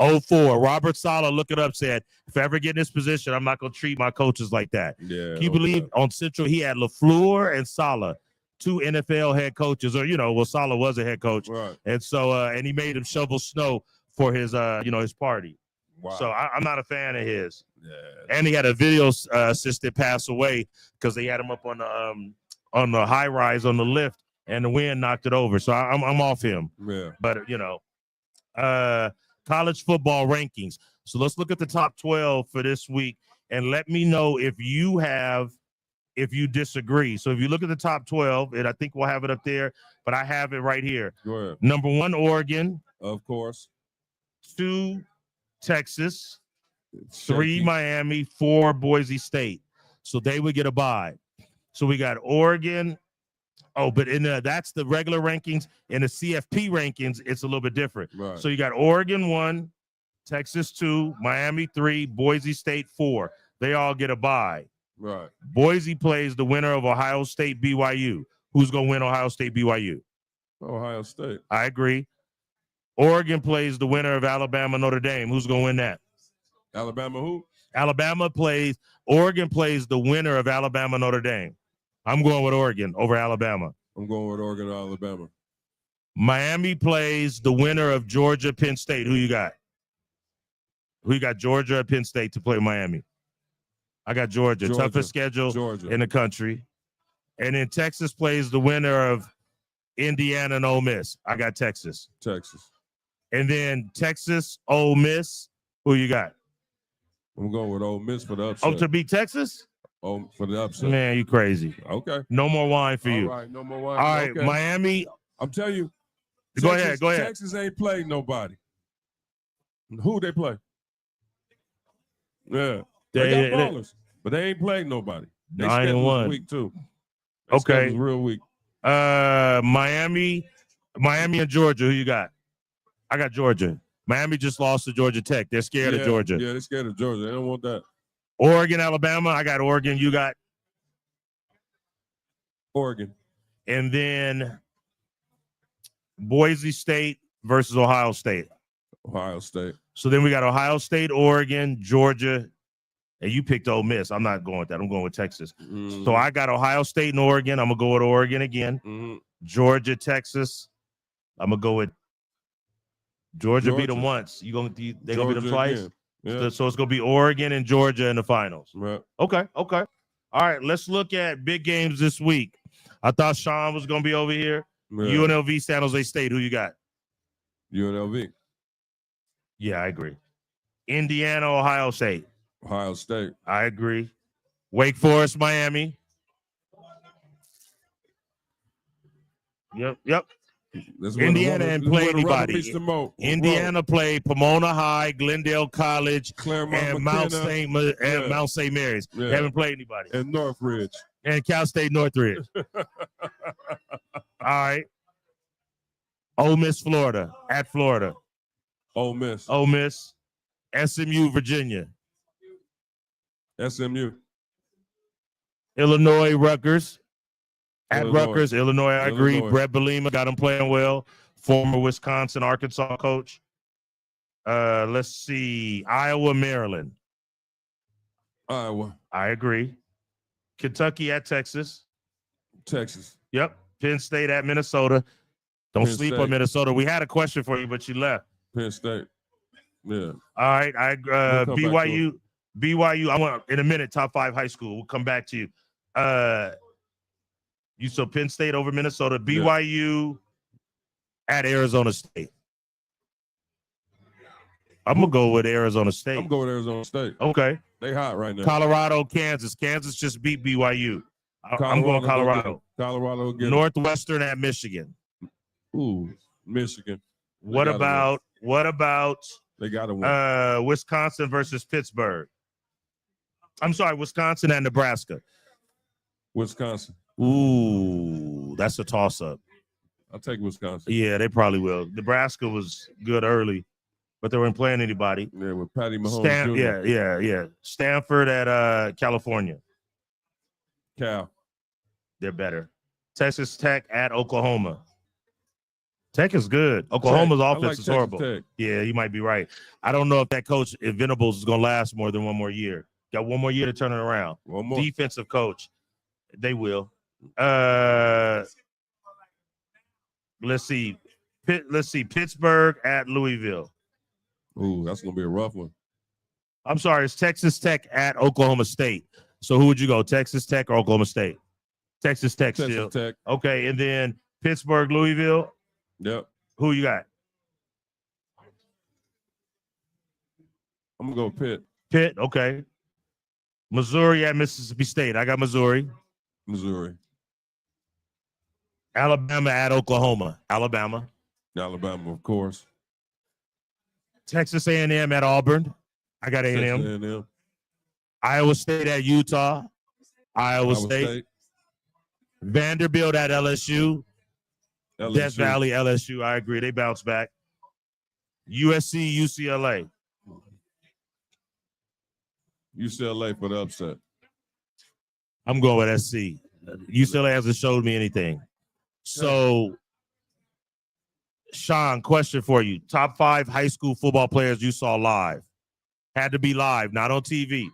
2004. Robert Saleh, look it up, said, if I ever get in this position, I'm not going to treat my coaches like that.
Yeah.
Can you believe on Central he had LaFleur and Saleh, two NFL head coaches, or, Saleh was a head coach.
Right.
And so, and he made him shovel snow for his, his party.
Wow.
So I'm not a fan of his.
Yeah.
And he had a video assistant pass away because they had him up on the high rise on the lift, and the wind knocked it over. So I'm off him.
Yeah.
But college football rankings. So let's look at the top 12 for this week, and let me know if you disagree. So if you look at the top 12, and I think we'll have it up there, but I have it right here.
Go ahead.
Number 1, Oregon.
Of course.
2, Texas. 3, Miami. 4, Boise State. So they would get a bye. So we got Oregon. Oh, but that's the regular rankings. In the CFP rankings, it's a little bit different.
Right.
So you got Oregon 1, Texas 2, Miami 3, Boise State 4. They all get a bye.
Right.
Boise plays the winner of Ohio State BYU. Who's going to win Ohio State BYU?
Ohio State.
I agree. Oregon plays the winner of Alabama Notre Dame. Who's going to win that?
Alabama who?
Oregon plays the winner of Alabama Notre Dame. I'm going with Oregon over Alabama.
I'm going with Oregon or Alabama.
Miami plays the winner of Georgia Penn State. Who you got? Georgia or Penn State to play Miami? I got Georgia. Toughest schedule in the country. And then Texas plays the winner of Indiana and Ole Miss. I got Texas. And then Texas, Ole Miss. Who you got?
I'm going with Ole Miss for the upset.
Oh, to beat Texas?
Oh, for the upset.
Man, you crazy.
Okay.
No more wine for you.
All right, no more wine.
All right, okay. Miami.
I'm telling you.
Go ahead.
Texas ain't played nobody. Who they play? Yeah. They got ballers, but they ain't played nobody.
9-1.
Week too.
Okay.
Real weak.
Miami Miami and Georgia, who you got? I got Georgia. Miami just lost to Georgia Tech. They're scared of Georgia.
Yeah, they're scared of Georgia. They don't want that.
Oregon, Alabama. I got Oregon. You got
Oregon.
And then Boise State versus Ohio State.
Ohio State.
So then we got Ohio State, Oregon, Georgia, and you picked Ole Miss. I'm not going with that. I'm going with Texas.
Mm-hmm.
So I got Ohio State and Oregon. I'm gonna go with Oregon again.
Mm-hmm.
Georgia, Texas. I'm gonna go with Georgia. Beat them once. They gonna beat them twice.
Yeah.
So it's gonna be Oregon and Georgia in the finals.
Right.
Okay. All right. Let's look at big games this week. I thought Sean was gonna be over here. Yeah. UNLV, San Jose State. Who you got?
UNLV.
Yeah, I agree. Indiana, Ohio State.
Ohio State.
I agree. Wake Forest, Miami. Yep. Indiana and play anybody. Indiana played Pomona High, Glendale College,
Claremont,
and Mount St. Mary's.
Yeah.
They haven't played anybody.
And Northridge.
And Cal State Northridge. All right. Ole Miss, Florida. At Florida.
Ole Miss.
SMU, Virginia.
SMU.
Illinois, Rutgers. At Rutgers, Illinois, I agree. Brett Bielema got him playing well. Former Wisconsin, Arkansas coach. Let's see. Iowa, Maryland.
Iowa.
I agree. Kentucky at Texas. Yep. Penn State at Minnesota. Don't sleep on Minnesota. We had a question for you, but you left.
Penn State. Yeah.
All right. BYU. I want in a minute. Top 5 high school. We'll come back to you. You saw Penn State over Minnesota. BYU at Arizona State. I'm gonna go with Arizona State.
I'm going with Arizona State.
Okay.
They hot right now.
Colorado, Kansas. Kansas just beat BYU. I'm going Colorado.
Colorado.
Northwestern at Michigan.
Ooh, Michigan.
What about
they got to win.
Wisconsin versus Pittsburgh? I'm sorry, Wisconsin and Nebraska.
Wisconsin.
Ooh, that's a toss-up.
I'll take Wisconsin.
Yeah, they probably will. Nebraska was good early, but they weren't playing anybody.
Yeah, with Patty Mahomes Jr.
Yeah. Stanford at California.
Cal.
They're better. Texas Tech at Oklahoma. Tech is good. Oklahoma's offense is horrible.
Tech.
Yeah, you might be right. I don't know if that coach, if Venables, is going to last more than one more year. Got one more year to turn it around.
One more.
Defensive coach. They will. Let's see. Pittsburgh at Louisville.
Ooh, that's gonna be a rough one.
I'm sorry, it's Texas Tech at Oklahoma State. So who would you go? Texas Tech or Oklahoma State? Texas Tech. Okay, and then Pittsburgh, Louisville.
Yep.
Who you got?
I'm gonna go Pitt.
Pitt, okay. Missouri at Mississippi State. I got Missouri. Alabama at Oklahoma. Alabama,
of course.
Texas A&M at Auburn. I got A&M. Iowa State at Utah. Iowa State. Vanderbilt at LSU. Death Valley, LSU. I agree. They bounce back. USC, UCLA.
UCLA for the upset.
I'm going with SC. UCLA hasn't showed me anything. So, Sean, question for you. Top 5 high school football players you saw live. Had to be live, not on TV.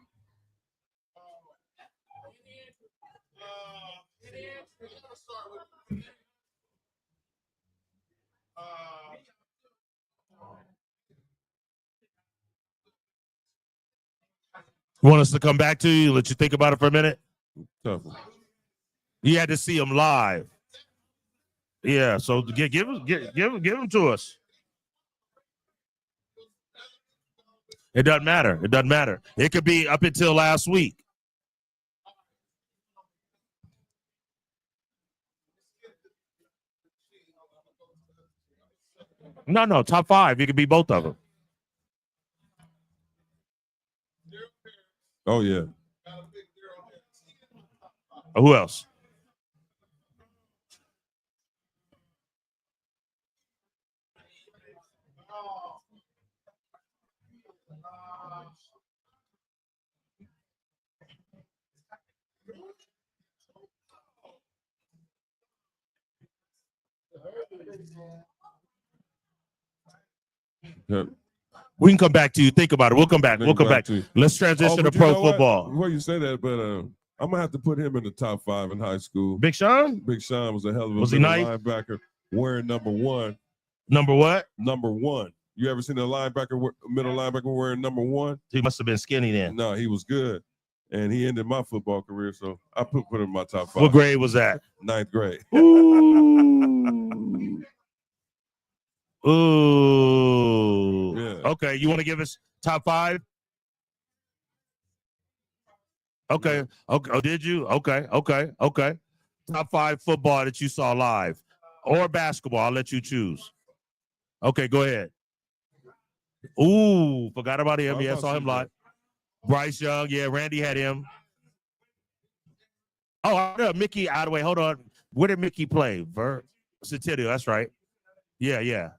You want us to come back to you? Let you think about it for a minute?
Tough.
You had to see them live. Yeah, so give them to us. It doesn't matter. It could be up until last week. No, top 5. It could be both of them.
Oh, yeah.
Who else?
Yeah.
We can come back to you. Think about it. We'll come back. We'll come back.
to you.
Let's transition to
but you
pro
know what?
football.
Before you say that, but I'm gonna have to put him in the top 5 in high school.
Big Sean?
Big Sean was a hell of a
Was he
middle
nice?
linebacker wearing number 1.
Number what?
Number 1. You ever seen a middle linebacker wearing number 1?
He must have been skinny then.
No, he was good. And he ended my football career, so I put him in my top 5.
What grade was that?
9th grade.
Ooh. Ooh.
Yeah.
Okay, you want to give us top 5? Okay. Okay. Oh, did you? Okay. Okay. Okay. Top 5 football that you saw live, or basketball. I'll let you choose. Okay, go ahead. Ooh, forgot about him. Yeah, saw him live. Bryce Young. Yeah, Randy had him. Oh, I know Mickey Ottaway. Hold on. Where did Mickey play? Centennial. That's right. Yeah, yeah.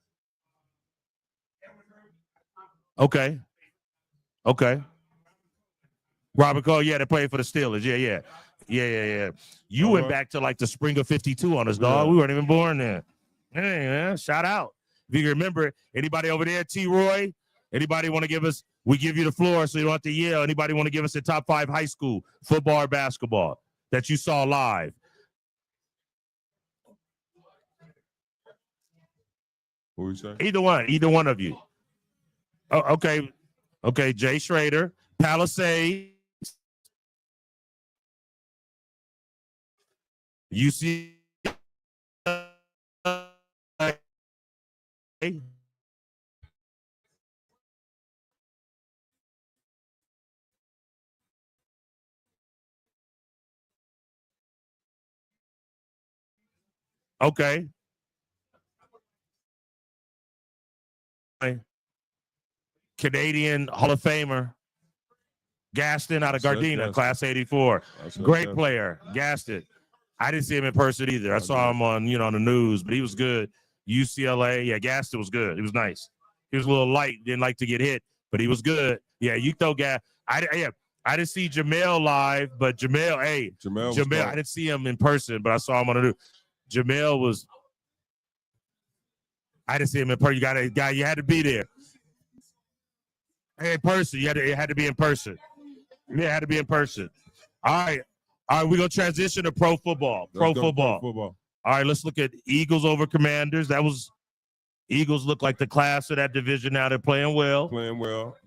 Okay. Okay. Robert Cole, yeah, they played for the Steelers. Yeah, yeah. Yeah, yeah, yeah. You went back to like the spring of 52 on us, dog. We weren't even born then. Hey, man, shout out. If you remember, anybody over there, T. Roy? Anybody want to give us, we give you the floor so you don't have to yell. Anybody want to give us the top 5 high school football or basketball that you saw live?
What you say?
Either one of you. Oh, okay. Okay, Jay Schrader, Palisades, UC. Okay. Canadian Hall of Famer, Gaston out of Gardena, class 84. Great player, Gaston. I didn't see him in person either. I saw him on, on the news, but he was good. UCLA, yeah, Gaston was good. He was nice. He was a little light, didn't like to get hit, but he was good. Yeah, you throw gas. I didn't see Jamel live, but Jamel, I didn't see him in person, but I saw him on the news. Jamel was. I didn't see him in person. You had to be there. In person, it had to be in person. Yeah, it had to be in person. All right, we're gonna transition to pro football. Pro football. All right, let's look at Eagles over Commanders. Eagles look like the class of that division now. They're playing well.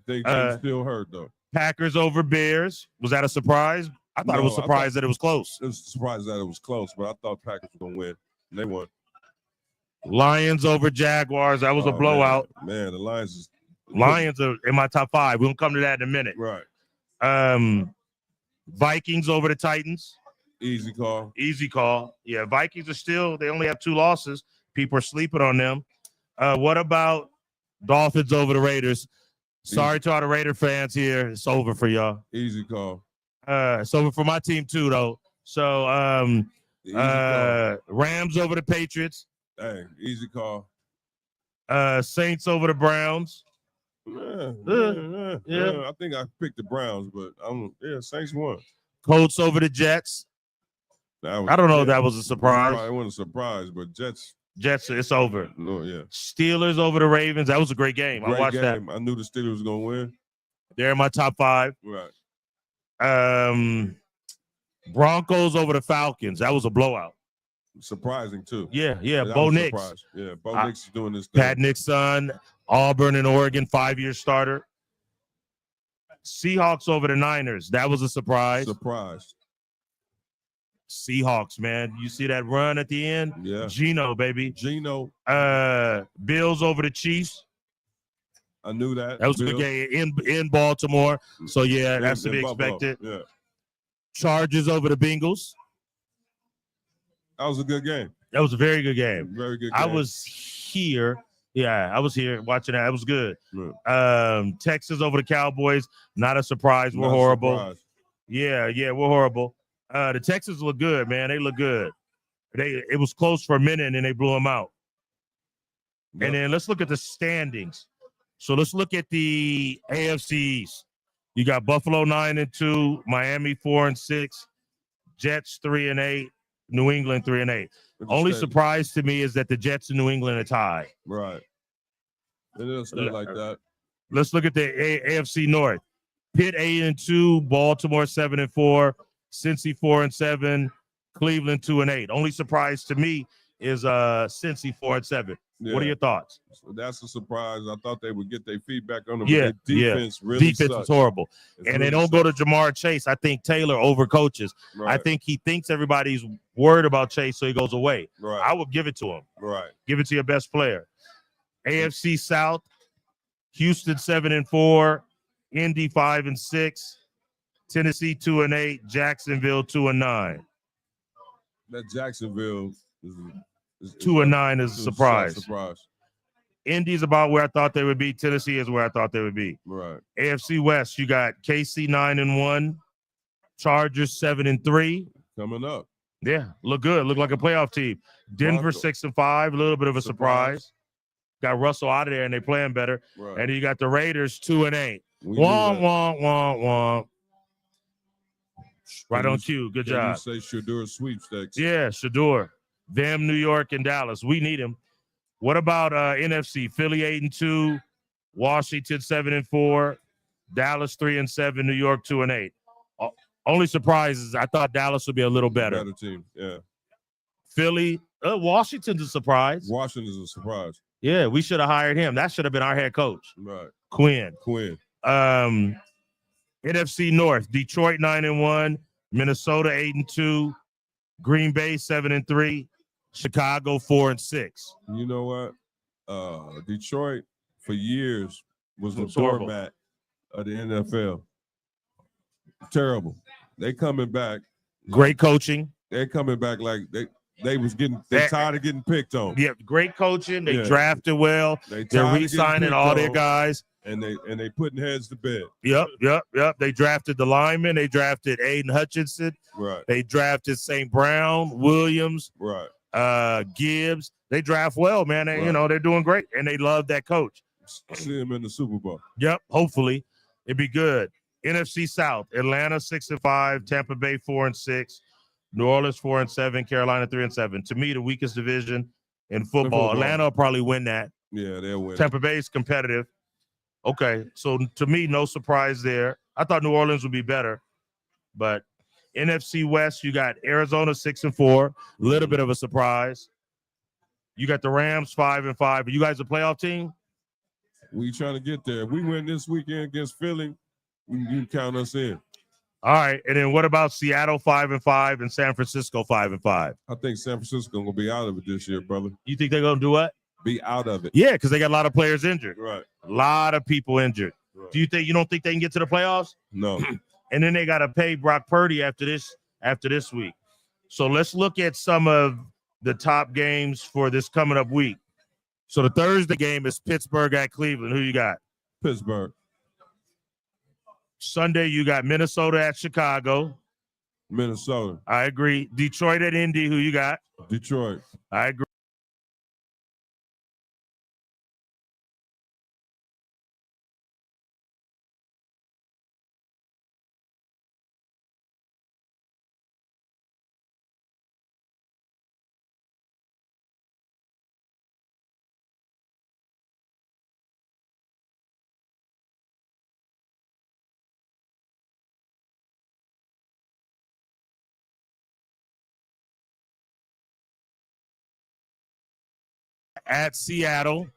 They still hurt though.
Packers over Bears. Was that a surprise? I thought it was a surprise that it was close.
It was a surprise that it was close, but I thought Packers were gonna win. They won.
Lions over Jaguars. That was a blowout.
Man, the Lions
are in my top 5. We'll come to that in a minute.
Right.
Vikings over the Titans.
Easy call.
Yeah, Vikings they only have 2 losses. People are sleeping on them. What about Dolphins over the Raiders? Sorry to all the Raider fans here. It's over for y'all.
Easy call.
It's over for my team too, though. So Rams over the Patriots.
Hey, easy call.
Saints over the Browns.
Yeah. I think I picked the Browns, but Saints won.
Colts over the Jets. I don't know if that was a surprise.
It wasn't a surprise, but Jets,
it's over.
No, yeah.
Steelers over the Ravens. That was a great game. I watched that.
I knew the Steelers was gonna win.
They're in my top 5.
Right.
Broncos over the Falcons. That was a blowout.
Surprising too.
Yeah. Bo Nix.
Yeah, Bo Nix is doing this thing.
Pat Nick's son, Auburn and Oregon, 5-year starter. Seahawks over the Niners. That was a surprise. Seahawks, man. You see that run at the end?
Yeah.
Geno, baby. Bills over the Chiefs.
I knew that.
That was a good game in Baltimore. So, yeah, that's to be expected.
Yeah.
Chargers over the Bengals.
That was a good game.
That was a very good game.
Very good game.
I was here. Yeah, I was here watching that. It was good.
Yeah.
Texas over the Cowboys. Not a surprise. We're horrible. Yeah, we're horrible. The Texans look good, man. They look good. It was close for a minute, and then they blew them out. Yep. And then let's look at the standings. So let's look at the AFCs. You got Buffalo 9-2, Miami 4-6, Jets 3-8, New England 3-8. Only surprise to me is that the Jets in New England are tied.
Right. It'll stay like that.
Let's look at the AFC North. Pitt 8-2, Baltimore 7-4, Cincy 4-7, Cleveland 2-8. Only surprise to me is Cincy 4-7.
Yeah.
What are your thoughts?
So that's a surprise. I thought they would get their feedback on them.
Yeah,
but their defense really
defense
sucks.
is horrible.
It's
And
really
they don't go to Jamar Chase. I think Taylor overcoaches.
Right.
I think he thinks everybody's worried about Chase, so he goes away.
Right.
I would give it to him.
Right.
Give it to your best player. AFC South, Houston 7-4, Indy 5-6, Tennessee 2-8, Jacksonville 2-9.
That Jacksonville is
2-9 is a surprise.
Surprise.
Indy's about where I thought they would be. Tennessee is where I thought they would be.
Right.
AFC West, you got KC 9-1, Chargers 7-3.
Coming up.
Yeah, look good. Look like a playoff team. Denver 6-5, a little bit of a surprise. Got Russell out of there and they playing better.
Right.
And then you got the Raiders 2-8.
Womp,
womp. Right on cue. Good job.
You say Shedeur sweepstakes.
Yeah, Shedeur. Them, New York, and Dallas. We need him. What about NFC? Philly 8-2, Washington 7-4, Dallas 3-7, New York 2-8. Only surprise is I thought Dallas would be a little better.
Better team, yeah.
Philly, Washington's a surprise.
Washington's a surprise.
Yeah, we should have hired him. That should have been our head coach.
Right.
Quinn. NFC North, Detroit 9-1, Minnesota 8-2, Green Bay 7-3, Chicago 4-6.
You know what? Detroit for years was the
horrible.
doormat of the NFL. Terrible. They coming back.
Great coaching.
They're coming back like they was getting tired of getting picked on.
Yeah, great coaching. They
Yeah.
drafted well. They're re-signing all their guys.
And they putting heads to bed.
Yep. They drafted the linemen. They drafted Aiden Hutchinson.
Right.
They drafted St. Brown, Williams,
Right.
Gibbs. They draft well, man. They, they're doing great, and they love that coach.
See him in the Super Bowl.
Yep. Hopefully, it'd be good. NFC South: Atlanta 6-5, Tampa Bay 4-6, New Orleans 4-7, Carolina 3-7. To me, the weakest division in football. Atlanta will probably win that.
Yeah, they'll win.
Tampa Bay is competitive. Okay, so to me, no surprise there. I thought New Orleans would be better, but NFC West, you got Arizona 6-4, a little bit of a surprise. You got the Rams 5-5. Are you guys a playoff team?
We trying to get there. If we win this weekend against Philly, you can count us in.
All right, and then what about Seattle 5-5 and San Francisco 5-5?
I think San Francisco gonna be out of it this year, brother.
You think they're gonna do what?
Be out of it.
Yeah, because they got a lot of players injured.
Right.
A lot of people injured.
Right.
You don't think they can get to the playoffs?
No.
And then they got to pay Brock Purdy after this week. So let's look at some of the top games for this coming up week. So the Thursday game is Pittsburgh at Cleveland. Who you got?
Pittsburgh.
Sunday, you got Minnesota at Chicago.
Minnesota.
I agree. Detroit at Indy. Who you got?
Detroit.
I agree. At Seattle.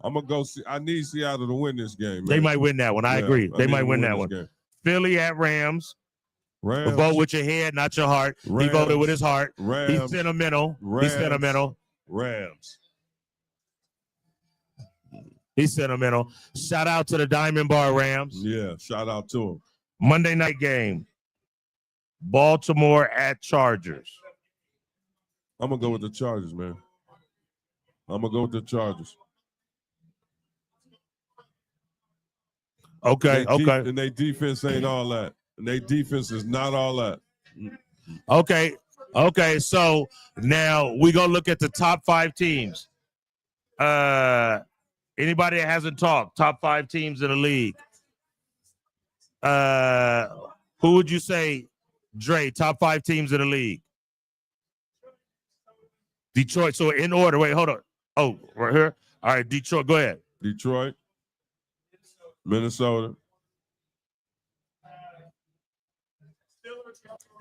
I'm gonna go see. I need Seattle to win this game. Man.
They might win that one. I agree. They might win that one.
Game.
Philly at Rams.
Rams.
Vote with your head, not your heart.
Rams.
He voted with his heart.
Rams.
He's sentimental.
Rams.
He's sentimental.
Rams.
He's sentimental. Shout out to the Diamond Bar Rams.
Yeah, shout out to him.
Monday night game. Baltimore at Chargers.
I'm gonna go with the Chargers, man. I'm gonna go with the Chargers.
Okay.
And their defense ain't all that. And their defense is not all that.
Okay. So now we gonna look at the top 5 teams. Anybody that hasn't talked, top 5 teams in the league. Who would you say Dre, top 5 teams in the league. Detroit. So in order. Wait, hold on. Oh, right here. All right, Detroit. Go ahead.
Detroit, Minnesota.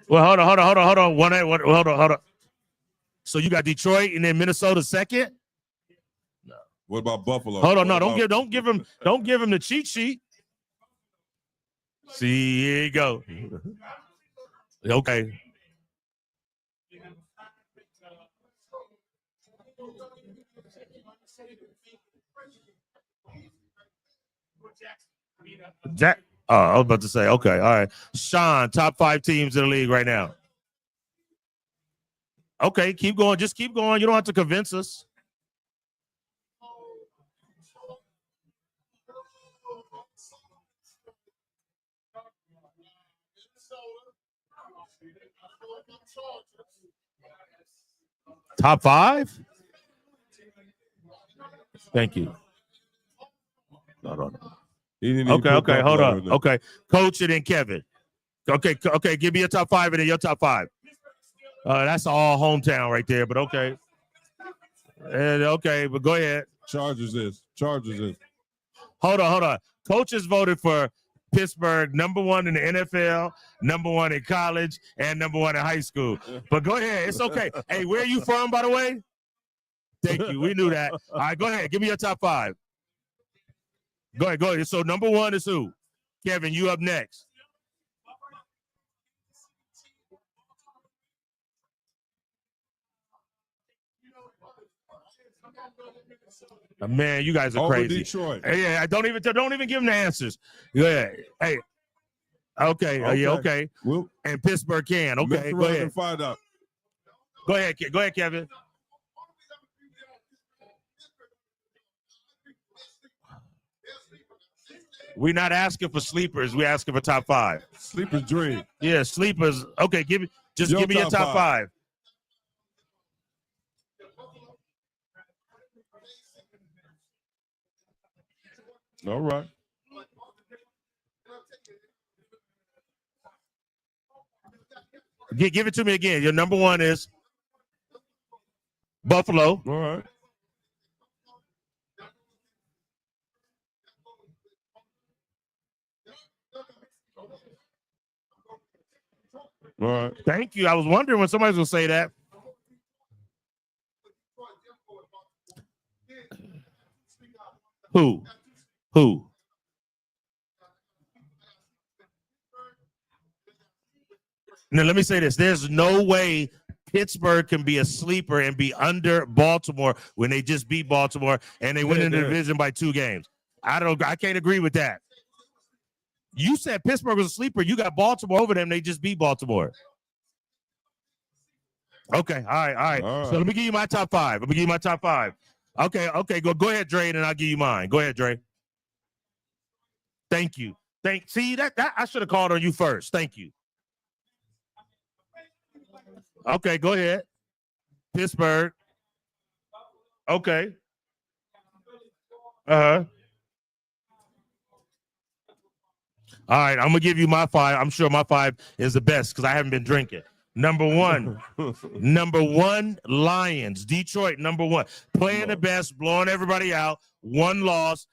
Well, hold on. Hold on. So you got Detroit and then Minnesota second.
What about Buffalo?
Hold on, no, don't give him the cheat sheet. See, here you go. Okay. Jack. Oh, I was about to say, okay, all right. Sean, top 5 teams in the league right now. Okay, keep going. Just keep going. You don't have to convince us. Top 5? Thank you. No. Okay, hold on. Okay, Coach it and Kevin. Okay, give me your top 5 and then your top 5. That's all hometown right there, but okay. Okay, but go ahead.
Chargers is.
Hold on. Coaches voted for Pittsburgh #1 in the NFL, #1 in college, and #1 in high school. But go ahead. It's okay. Hey, where are you from, by the way? Thank you. We knew that. All right, go ahead. Give me your top 5. Go ahead. So #1 is who? Kevin, you up next. Man, you guys are crazy.
Detroit.
Yeah, don't even give them the answers. Yeah. Hey. Okay. Okay.
Well,
and Pittsburgh can. Okay. Go ahead.
Find out.
Go ahead, Kevin. We're not asking for sleepers. We're asking for top 5.
Sleepers dream.
Yeah, sleepers. Okay, give me your top 5.
All right.
Give it to me again. Your #1 is Buffalo.
All right. All right.
Thank you. I was wondering when somebody's gonna say that. Who? Now let me say this. There's no way Pittsburgh can be a sleeper and be under Baltimore when they just beat Baltimore and they win in the division by 2 games. I can't agree with that. You said Pittsburgh was a sleeper. You got Baltimore over them. They just beat Baltimore. Okay. All right. So let me give you my top 5. Okay. Go ahead, Dre, and I'll give you mine. Go ahead, Dre. Thank you. See that I should have called on you first. Thank you. Okay, go ahead. Pittsburgh. Okay. All right, I'm gonna give you my 5. I'm sure my 5 is the best because I haven't been drinking. #1, Lions. Detroit, #1. Playing the best, blowing everybody out. 1 loss.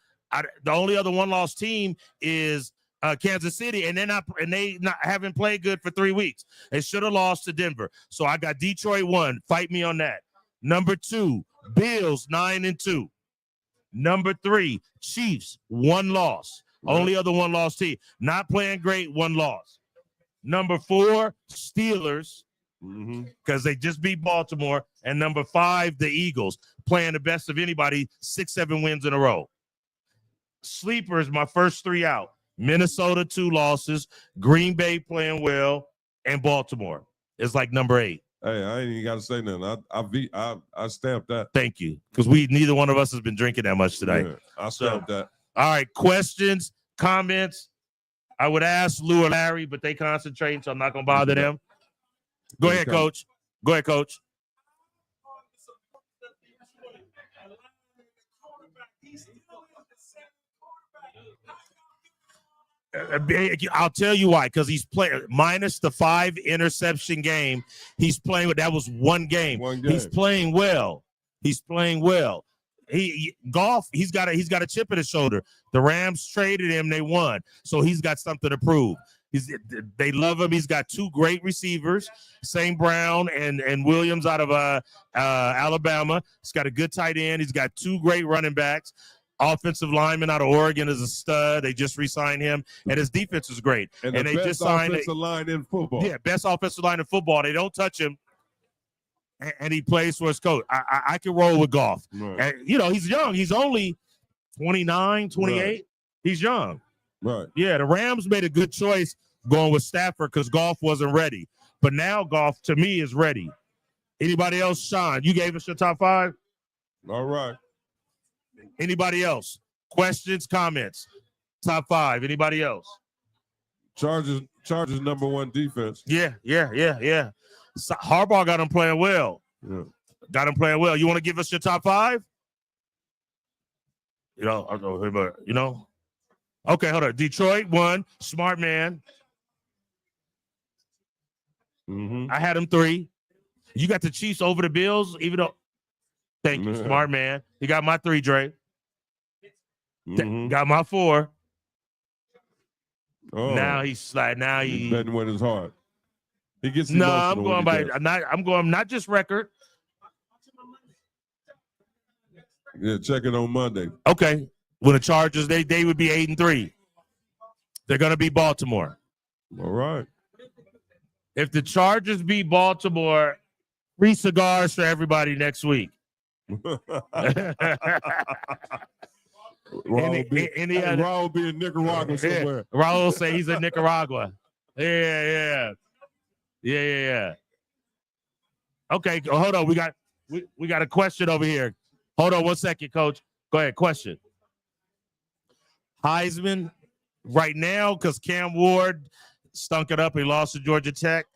The only other 1-loss team is Kansas City, and they haven't played good for 3 weeks. They should have lost to Denver. So I got Detroit 1. Fight me on that. #2, Bills 9-2. #3, Chiefs 1 loss. Right. Only other 1-loss team. Not playing great, 1 loss. #4, Steelers, because they just beat Baltimore. And #5, the Eagles, playing the best of anybody, 6-7 wins in a row. Sleepers, my first 3 out. Minnesota 2 losses, Green Bay playing well, and Baltimore is like #8.
Hey, I ain't even got to say nothing. I stamped that.
Thank you, because neither one of us has been drinking that much today.
Yeah, I stamped that.
All right, questions, comments. I would ask Lou or Larry, but they concentrate, so I'm not gonna bother them. Go ahead, Coach. I'll tell you why. Because he's playing minus the 5 interception game. He's playing with that was one game. He's playing well. He's playing well. Goff. He's got a chip in his shoulder. The Rams traded him. They won. So he's got something to prove. They love him. He's got 2 great receivers, St. Brown and Williams out of Alabama. He's got a good tight end. He's got 2 great running backs. Offensive lineman out of Oregon is a stud. They just re-signed him, and his defense is great.
And they just signed offensive line in football.
Yeah, best offensive line in football. They don't touch him, and he plays for his coach. I can roll with Goff.
Right.
And, he's young. He's only 29, 28. Right. He's young.
Right.
Yeah, the Rams made a good choice going with Stafford because Goff wasn't ready. But now Goff, to me, is ready. Anybody else? Sean, you gave us your top 5?
All right.
Anybody else? Questions, comments? Top 5. Anybody else?
Chargers number 1 defense.
Yeah. So Harbaugh got him playing well.
Yeah.
Got him playing well. You want to give us your top 5? Okay, hold on. Detroit 1. Smart man.
Mm-hmm.
I had him 3. You got the Chiefs over the Bills, even though. Thank you, smart man. He got my 3, Dre.
Mm-hmm.
Got my 4.
Oh.
Now he's slide. Now he's
betting with his heart. He gets
no. I'm going by. I'm going not just record.
Yeah, check it on Monday.
Okay, when the Chargers they would be 8-3. They're gonna beat Baltimore.
All right.
If the Chargers beat Baltimore, free cigars for everybody next week.
Raul will be in Nicaragua somewhere.
Yeah. Raul will say he's in Nicaragua. Yeah. Okay, hold on. We got a question over here. Hold on 1 second, Coach. Go ahead. Question. Heisman right now because Cam Ward stunk it up. He lost to Georgia Tech.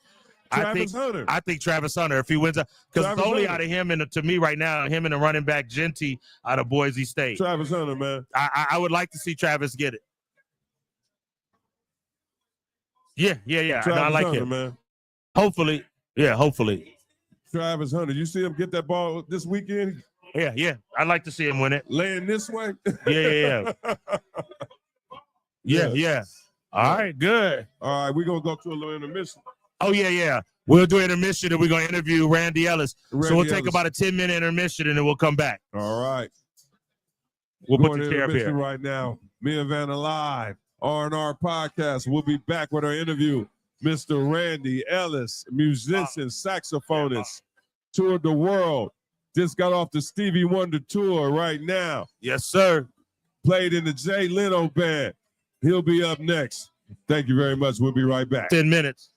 Travis Hunter.
I think Travis Hunter, if he wins, because it's only out of him and to me right now, him and the running back Genty out of Boise State.
Travis Hunter, man.
I would like to see Travis get it. Yeah.
Travis
I like
Hunter,
him,
man.
Hopefully.
Travis Hunter. You see him get that ball this weekend?
Yeah. I'd like to see him win it.
Laying this way?
Yeah. Yeah. All right, good.
All right, we're going to go to a little intermission.
Oh, yeah. We'll do an intermission and we're going to interview Randy Ellis. So we'll take about a 10-minute intermission and then we'll come back.
All right.
We'll put the chair up here.
Right now, me and Vanna live, R&R podcast. We'll be back with our interview. Mr. Randy Ellis, musician, saxophonist, toured the world. Just got off the Stevie Wonder tour right now.
Yes, sir.
Played in the Jay Leno band. He'll be up next. Thank you very much. We'll be right back.
10 minutes.